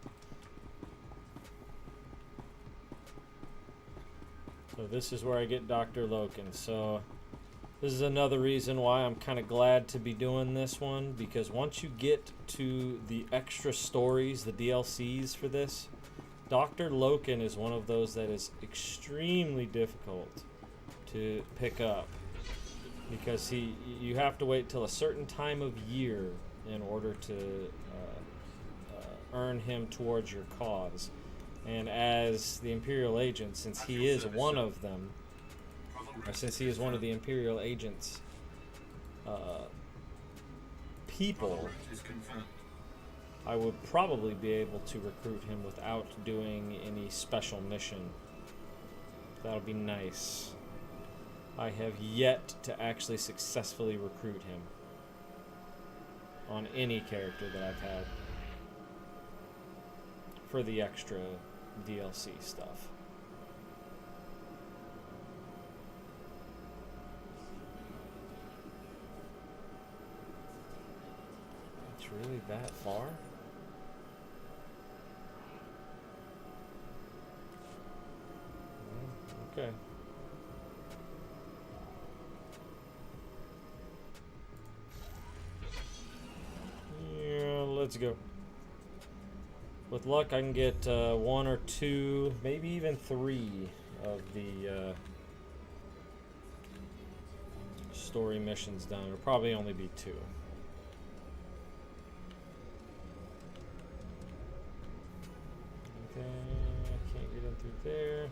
So this is where I get Dr. Loken. So this is another reason why I'm kind of glad to be doing this one, because once you get to the extra stories, the DLCs for this, Dr. Loken is one of those that is extremely difficult to pick up, because you have to wait till a certain time of year in order to earn him towards your cause. And as the Imperial agent, since he is one of them, or since he is one of the Imperial agents' people, I would probably be able to recruit him without doing any special mission. That'll be nice. I have yet to actually successfully recruit him on any character that I've had for the extra DLC stuff. It's really that far? Okay. Yeah, let's go. With luck, I can get 1 or 2, maybe even 3 of the story missions done. It'll probably only be 2. Okay, I can't get in through there.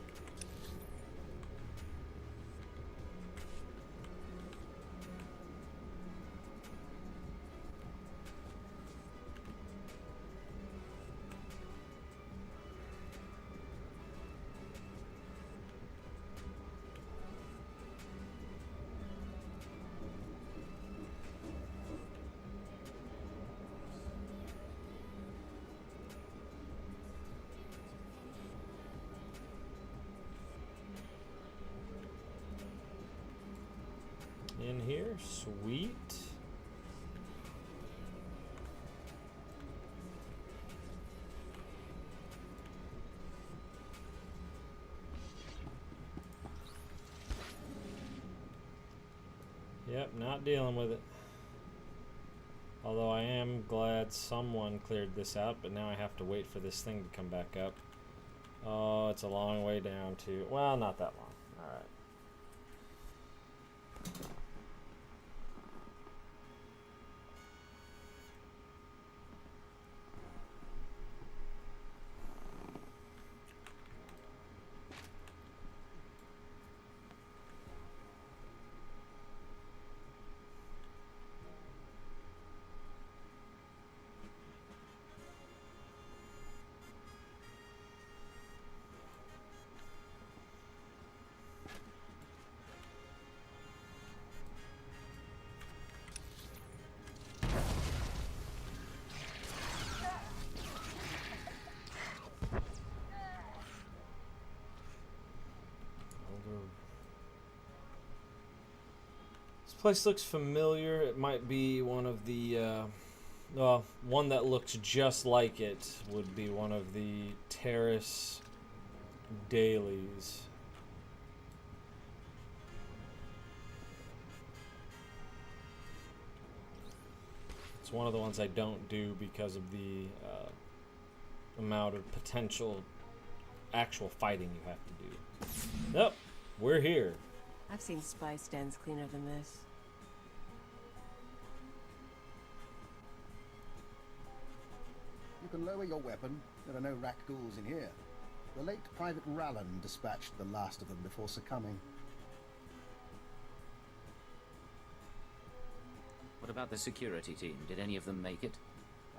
In here, sweet. Yep, not dealing with it. Although I am glad someone cleared this out, but now I have to wait for this thing to come back up. Oh, it's a long way down to, well, not that long. All right. Place looks familiar. It might be one of the one that looks just like it would be one of the terrace dailies. It's one of the ones I don't do because of the amount of potential actual fighting you have to do. Yep, we're here. I've seen spy stands cleaner than this. You can lower your weapon. There are no rat ghouls in here. The late Private Rallan dispatched the last of them before succumbing. What about the security team? Did any of them make it?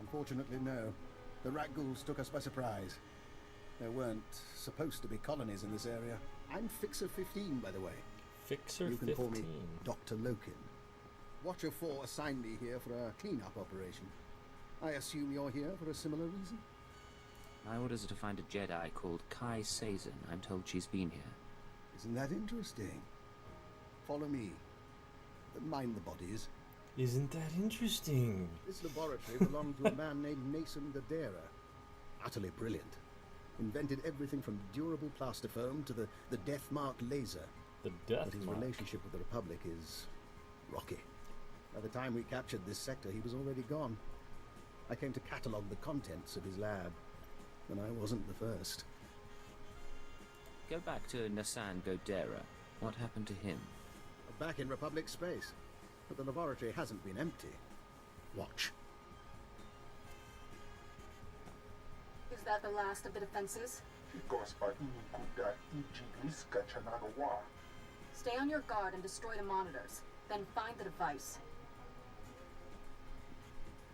Unfortunately, no. The rat ghouls took us by surprise. There weren't supposed to be colonies in this area. I'm Fixer 15, by the way. Fixer 15? You can call me Dr. Lokin. Watcher 4 assigned me here for a cleanup operation. I assume you're here for a similar reason? My orders are to find a Jedi called Kai Sazin. I'm told she's been here. Isn't that interesting? Follow me. Mind the bodies. Isn't that interesting? This laboratory belonged to a man named Nason Gadera. Utterly brilliant. Invented everything from durable plastifoam to the death mark laser. The death But his mark. relationship with the Republic is rocky. By the time we captured this sector, he was already gone. I came to catalogue the contents of his lab, and I wasn't the first. Go back to Nasan Godera. What happened to him? Back in Republic space, but the laboratory hasn't been empty. Watch. that the last of the defenses? Stay on your guard and destroy the monitors. Then find the device.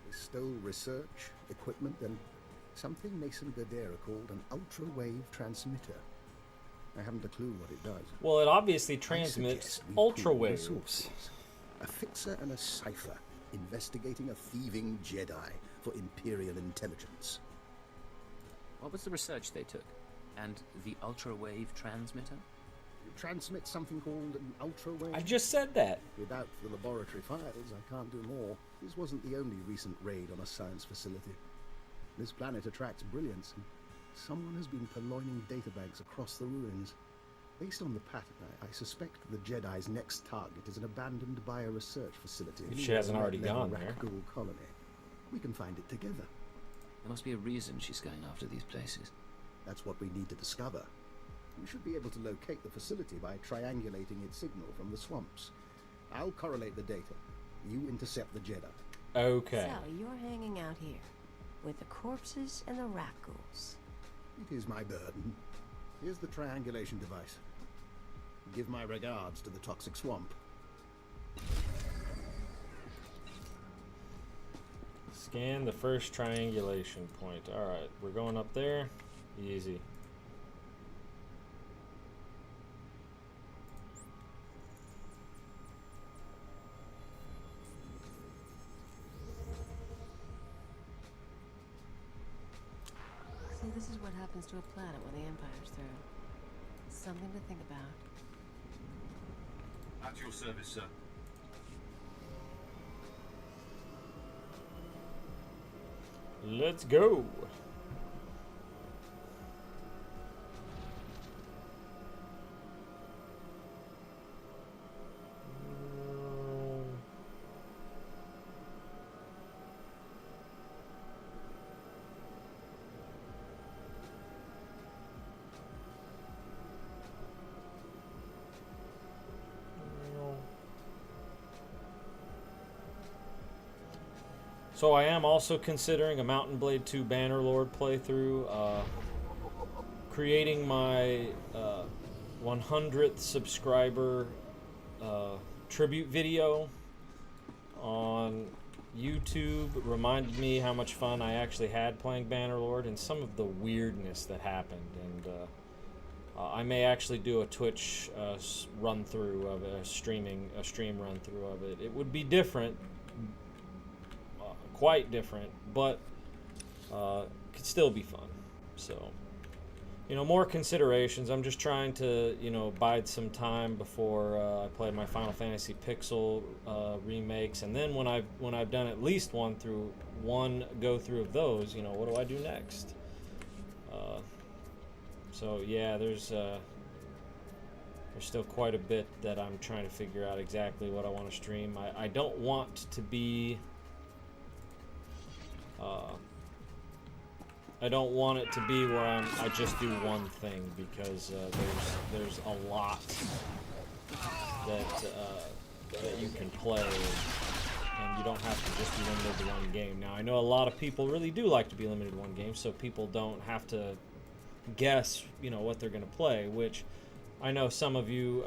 They stole research, equipment, and something Mason Godera called an ultra-wave transmitter. I haven't a clue what it does. Well, it obviously transmits ultra waves. A fixer and a cipher investigating a thieving Jedi for Imperial intelligence. What was the research they took? And the ultra-wave transmitter? It transmits something called an ultra-wave. I just said that. Without the laboratory files, I can't do more. This wasn't the only recent raid on a science facility. This planet attracts brilliance, and someone has been purloining databanks across the ruins. Based on the pattern, I suspect the Jedi's next target is an abandoned bioresearch facility. If she hasn't already gone there. Ghoul colony. We can find it together. There must be a reason she's going after these places. That's what we need to discover. We should be able to locate the facility by triangulating its signal from the swamps. I'll correlate the data. You intercept the Jedi. Okay. So you're hanging out here with the corpses and the rat ghouls. It is my burden. Here's the triangulation device. Give my regards to the toxic swamp. Scan the first triangulation point. Alright, we're going up there. Easy. See, this is what happens to a planet when the Empire's through. Something to think about. At your service, sir. Let's go. So I am also considering a Mountain Blade 2 Bannerlord playthrough, creating my 100th subscriber tribute video on YouTube. Reminded me how much fun I actually had playing Bannerlord and some of the weirdness that happened. And I may actually do a Twitch run through of a stream run through of it. It would be different. Quite different, but could still be fun. So, you know, more considerations. I'm just trying to, you know, bide some time before I play my Final Fantasy Pixel remakes, and then when I've done at least one go through of those, you know, what do I do next? So yeah, there's still quite a bit that I'm trying to figure out exactly what I want to stream. I don't want to be I don't want it to be where I just do one thing, because there's a lot that you can play, and you don't have to just be limited to one game. Now, I know a lot of people really do like to be limited to one game, so people don't have to guess, you know, what they're going to play, which I know some of you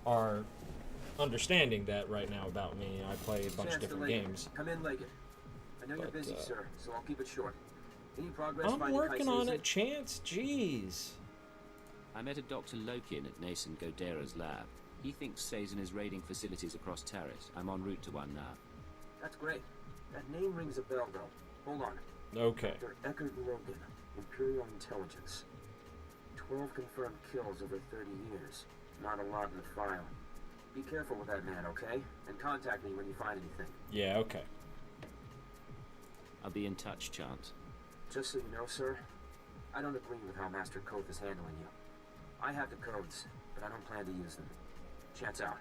are understanding that right now about me. I play a bunch of different games. Come in, Leggett. I know you're busy, sir, so I'll keep it short. Any progress? I'm working on it, Chance. Jeez. I met a Dr. Lokin at Nason Godera's lab. He thinks Sazin is raiding facilities across Terrace. I'm en route to one now. That's great. That name rings a bell, though. Hold on. Okay. Dr. Eckard Logan, Imperial Intelligence. 12 confirmed kills over 30 years. Not a lot in the file. Be careful with that man, okay? And contact me when you find anything. Yeah, okay. I'll be in touch, Chance. Just so you know, sir, I don't agree with how Master Koth is handling you. I have the codes, but I don't plan to use them. Chance out.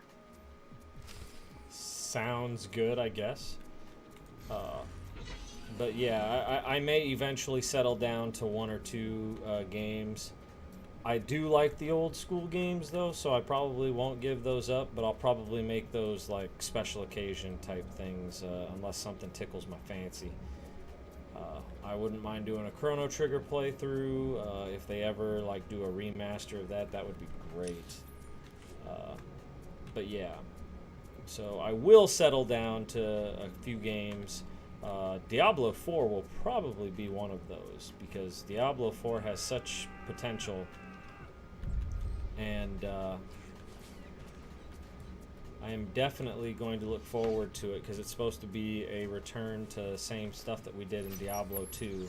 Sounds good, I guess. But yeah, I may eventually settle down to one or two games. I do like the old school games, though, so I probably won't give those up, but I'll probably make those like special occasion type things, unless something tickles my fancy. I wouldn't mind doing a Chrono Trigger playthrough. If they ever like do a remaster of that, that would be great. But yeah, so I will settle down to a few games. Diablo 4 will probably be one of those because Diablo 4 has such potential, and I am definitely going to look forward to it because it's supposed to be a return to the same stuff that we did in Diablo 2,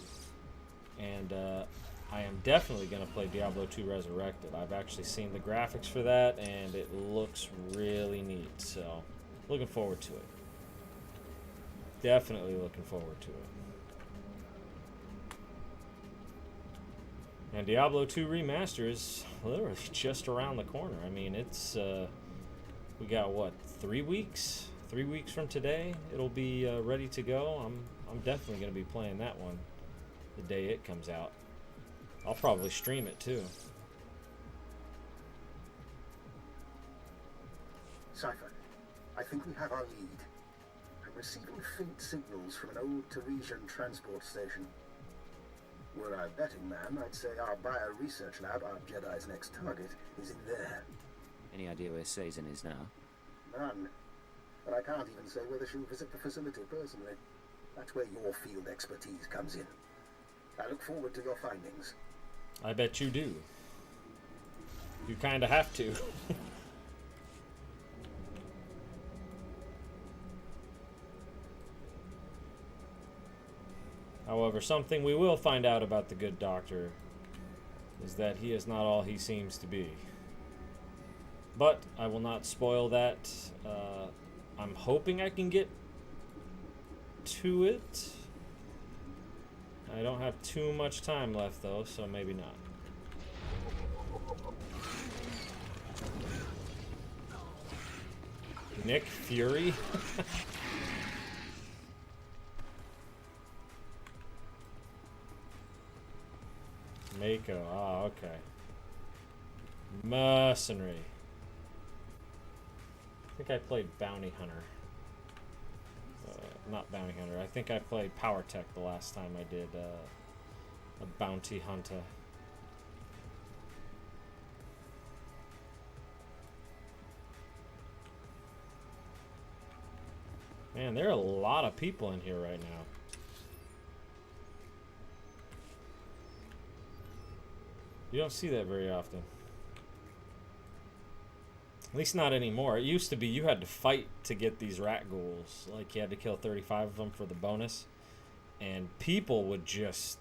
and I am definitely going to play Diablo 2 Resurrected. I've actually seen the graphics for that, and it looks really neat, so looking forward to it. Definitely looking forward to it. And Diablo 2 Remaster is literally just around the corner. I mean, it's we got what, 3 weeks? 3 weeks from today, it'll be ready to go. I'm definitely going to be playing that one the day it comes out. I'll probably stream it too. Cypher, I think we have our lead. I'm receiving faint signals from an old Teresian transport station. Were I a betting man, I'd say our bio-research lab, our Jedi's next target, is in there. Any idea where Sazin is now? None. But I can't even say whether she'll visit the facility personally. That's where your field expertise comes in. I look forward to your findings. I bet you do. You kind of have to. However, something we will find out about the good doctor is that he is not all he seems to be. But I will not spoil that. I'm hoping I can get to it. I don't have too much time left though, so maybe not. Nick Fury? Mako, ah, okay. Mercenary. I think I played Bounty Hunter. Not Bounty Hunter. I think I played Power Tech the last time I did a Bounty Hunter. Man, there are a lot of people in here right now. You don't see that very often. At least not anymore. It used to be you had to fight to get these rat ghouls. Like you had to kill 35 of them for the bonus. And people would just...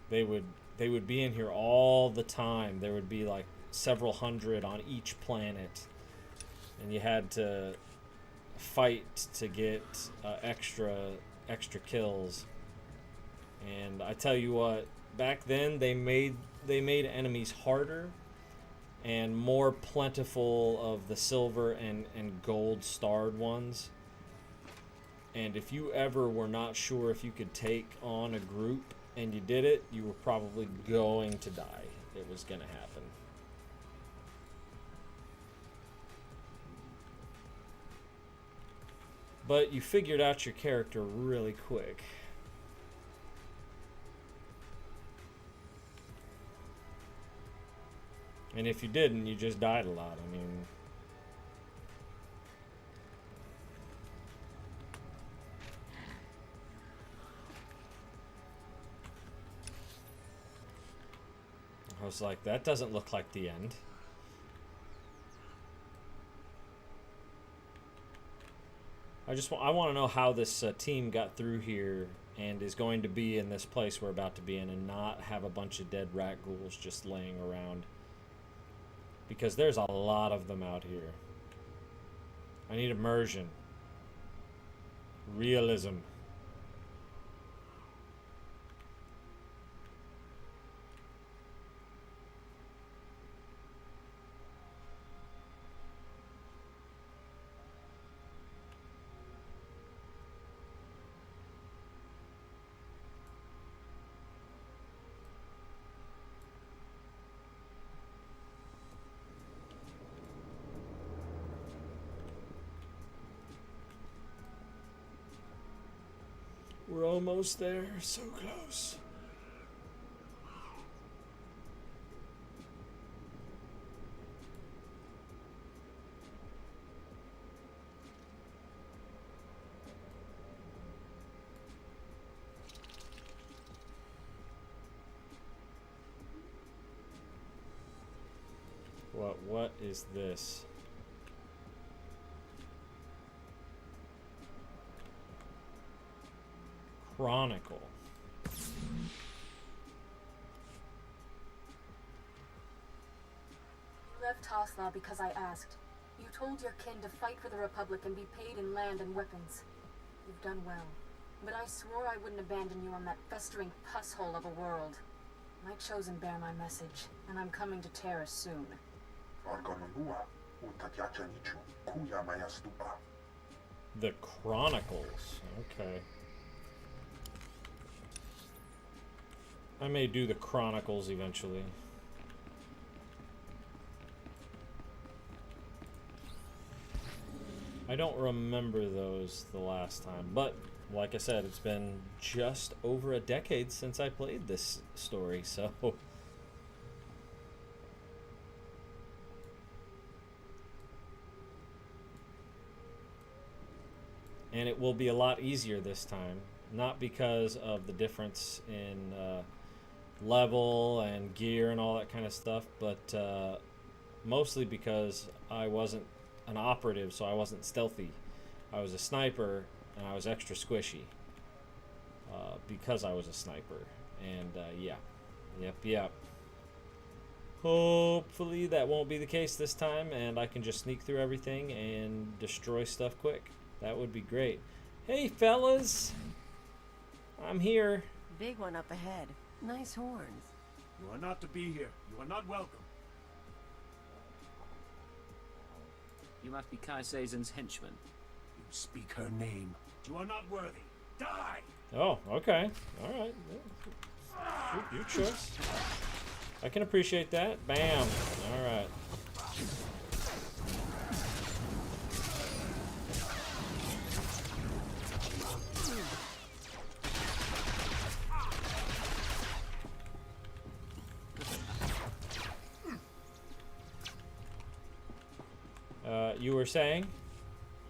They would be in here all the time. There would be like several hundred on each planet. And you had to fight to get extra kills. And I tell you what, back then they made enemies harder and more plentiful of the silver and gold starred ones. And if you ever were not sure if you could take on a group and you did it, you were probably going to die. It was going to happen. But you figured out your character really quick. And if you didn't, you just died a lot. I mean... I was like, that doesn't look like the end. I want to know how this team got through here and is going to be in this place we're about to be in and not have a bunch of dead rat ghouls just laying around. Because there's a lot of them out here. I need immersion. Realism. We're almost there. So close. What is this? Chronicle. You left Tasla because I asked. You told your kin to fight for the Republic and be paid in land and weapons. You've done well. But I swore I wouldn't abandon you on that festering pus hole of a world. My chosen bear my message, and I'm coming to Terra soon. The Chronicles. Okay. I may do the Chronicles eventually. I don't remember those the last time, but like I said, it's been just over a decade since I played this story, so... And it will be a lot easier this time, not because of the difference in level and gear and all that kind of stuff, but mostly because I wasn't an operative, so I wasn't stealthy. I was a sniper, and I was extra squishy because I was a sniper. And yeah, yep. Hopefully that won't be the case this time, and I can just sneak through everything and destroy stuff quick. That would be great. Hey, fellas! I'm here. Big one up ahead. Nice horns. You are not to be here. You are not welcome. You must be Kai Seizen's henchman. You speak her name. You are not worthy. Die! Oh, okay. Alright. Shoot, your choice. I can appreciate that. Bam. Alright. You were saying?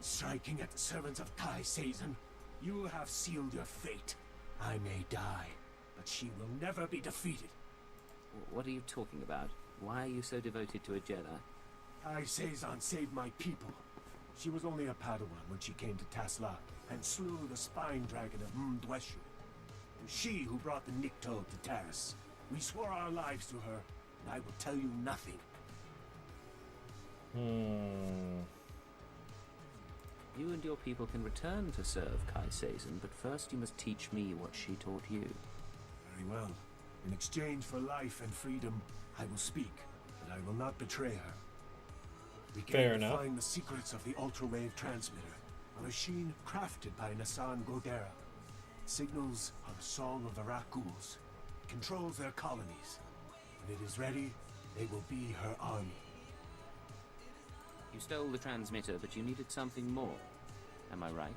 Striking at the servants of Kai Seizen, you have sealed your fate. I may die, but she will never be defeated. What are you talking about? Why are you so devoted to a Jedi? Kai Seizen saved my people. She was only a Padawan when she came to Tasla and slew the spine dragon of Mdweshu. It was she who brought the Nikto to Taris. We swore our lives to her, and I will tell you nothing. You and your people can return to serve Kai Seizen, but first you must teach me what she taught you. Very well. In exchange for life and freedom, I will speak, but I will not betray her. We came to find the secrets of the ultra-wave transmitter, a machine crafted by Nassan Godera. It signals on the song of the Rakuls. It controls their colonies. When it is ready, they will be her army. You stole the transmitter, but you needed something more. Am I right?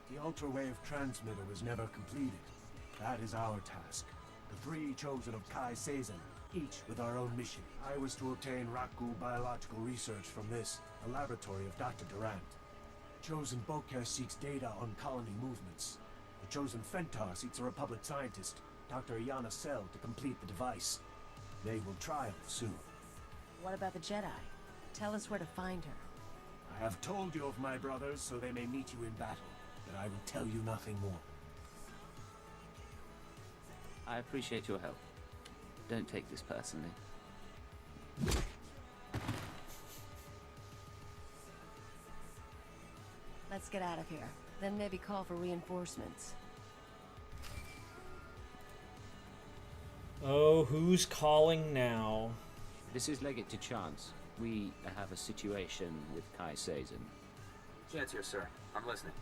The ultra-wave transmitter was never completed. That is our task. The three chosen of Kai Seizen, each with our own mission. I was to obtain Raku biological research from this, the laboratory of Dr. Durant. The chosen Boker seeks data on colony movements. The chosen Fentar seeks a Republic scientist, Dr. Iana Sel, to complete the device. They will triumph soon. What about the Jedi? Tell us where to find her. I have told you of my brothers, so they may meet you in battle, but I will tell you nothing more. I appreciate your help. Don't take this personally. Let's get out of here. Then maybe call for reinforcements. Oh, who's calling now? This is Legate to Chance. We have a situation with Kai Seizen. Chance here, sir. I'm listening.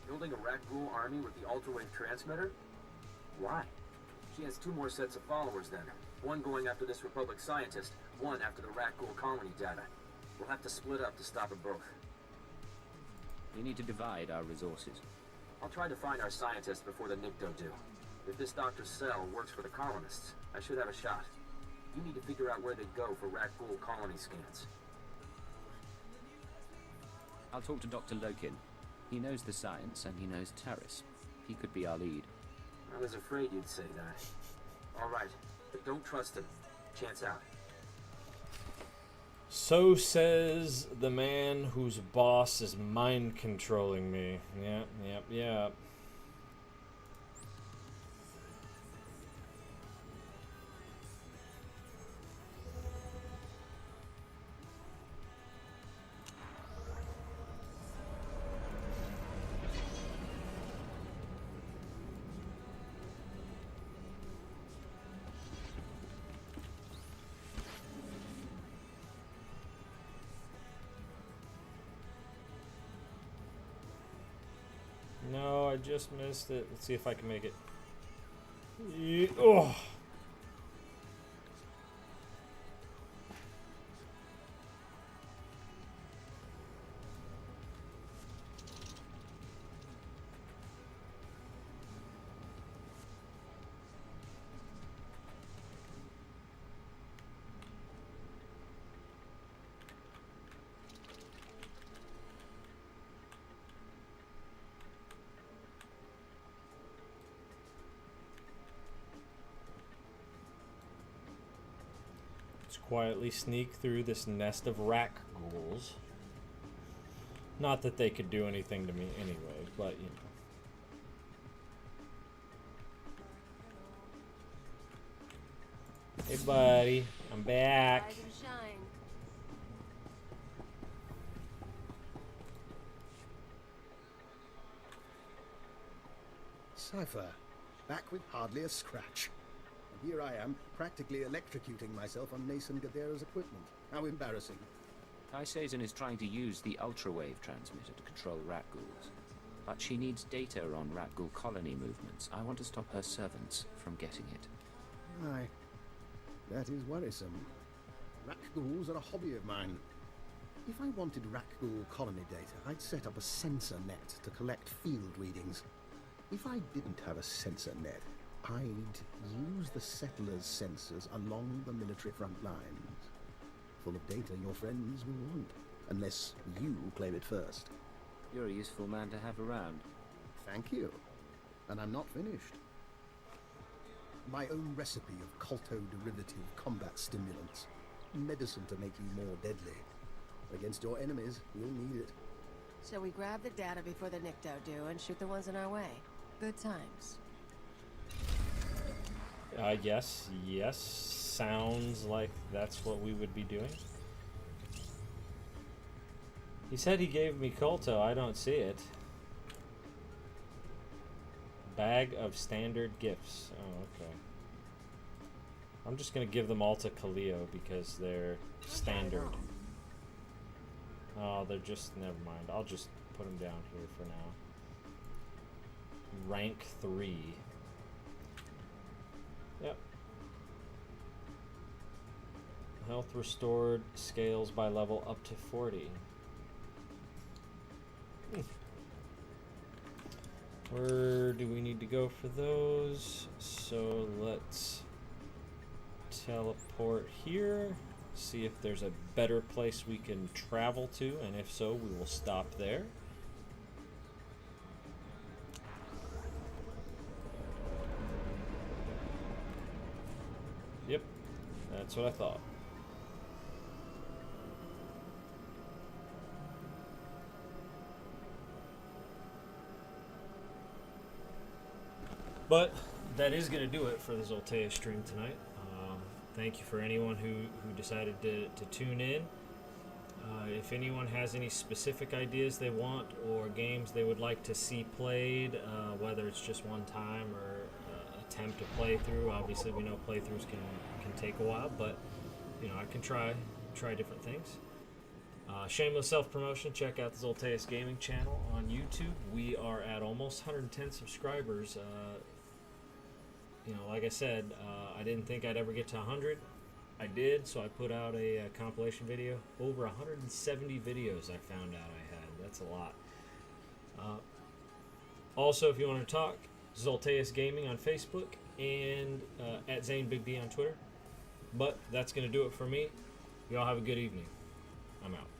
Building a Rakghoul army with the ultra-wave transmitter? Why? She has two more sets of followers then. One going after this Republic scientist, one after the Rakghoul colony data. We'll have to split up to stop them both. We need to divide our resources. I'll try to find our scientists before the NICTO do. If this Dr. Cell works for the colonists, I should have a shot. You need to figure out where they go for rat ghoul colony scans. I'll talk to Dr. Lokin. He knows the science and he knows Terrace. He could be our lead. I was afraid you'd say that. All right, but don't trust him. Chance out. So says the man whose boss is mind controlling me. Yep. No, I just missed it. Let's see if I can make it. Oh. Quietly sneak through this nest of rack ghouls. Not that they could do anything to me anyway, but you know. Hey buddy, I'm back. Rise and shine. Cypher, back with hardly a scratch. And here I am, practically electrocuting myself on Nason Gadera's equipment. How embarrassing. Kai Sazin is trying to use the ultrawave transmitter to control rat ghouls. But she needs data on rat ghoul colony movements. I want to stop her servants from getting it. Aye, that is worrisome. Rat ghouls are a hobby of mine. If I wanted rat ghoul colony data, I'd set up a sensor net to collect field readings. If I didn't have a sensor net, I'd use the settlers' sensors along the military front lines. Full of data your friends will want, unless you claim it first. You're a useful man to have around. Thank you. And I'm not finished. My own recipe of colto-derivative combat stimulants. Medicine to make you more deadly. Against your enemies, you'll need it. Shall we grab the data before the NICTO do and shoot the ones in our way? Good times. Yes. Sounds like that's what we would be doing. He said he gave me Colto. I don't see it. Bag of standard gifts. Oh, okay. I'm just going to give them all to Kaleo because they're standard. Oh, they're just... Never mind. I'll just put them down here for now. Rank 3. Yep. Health restored scales by level up to 40. Where do we need to go for those? So let's teleport here. See if there's a better place we can travel to, and if so, we will stop there. Yep, that's what I thought. But that is going to do it for the Zoltea stream tonight. Thank you for anyone who decided to tune in. If anyone has any specific ideas they want or games they would like to see played, whether it's just one time or attempt to play through, obviously we know playthroughs can take a while, but you know, I can try different things. Shameless self-promotion, check out the Zolteus Gaming channel on YouTube. We are at almost 110 subscribers. You know, like I said, I didn't think I'd ever get to 100. I did, so I put out a compilation video. Over 170 videos I found out I had. That's a lot. Also, if you want to talk, Zolteus Gaming on Facebook and at ZaneBigD on Twitter. But that's going to do it for me. Y'all have a good evening. I'm out.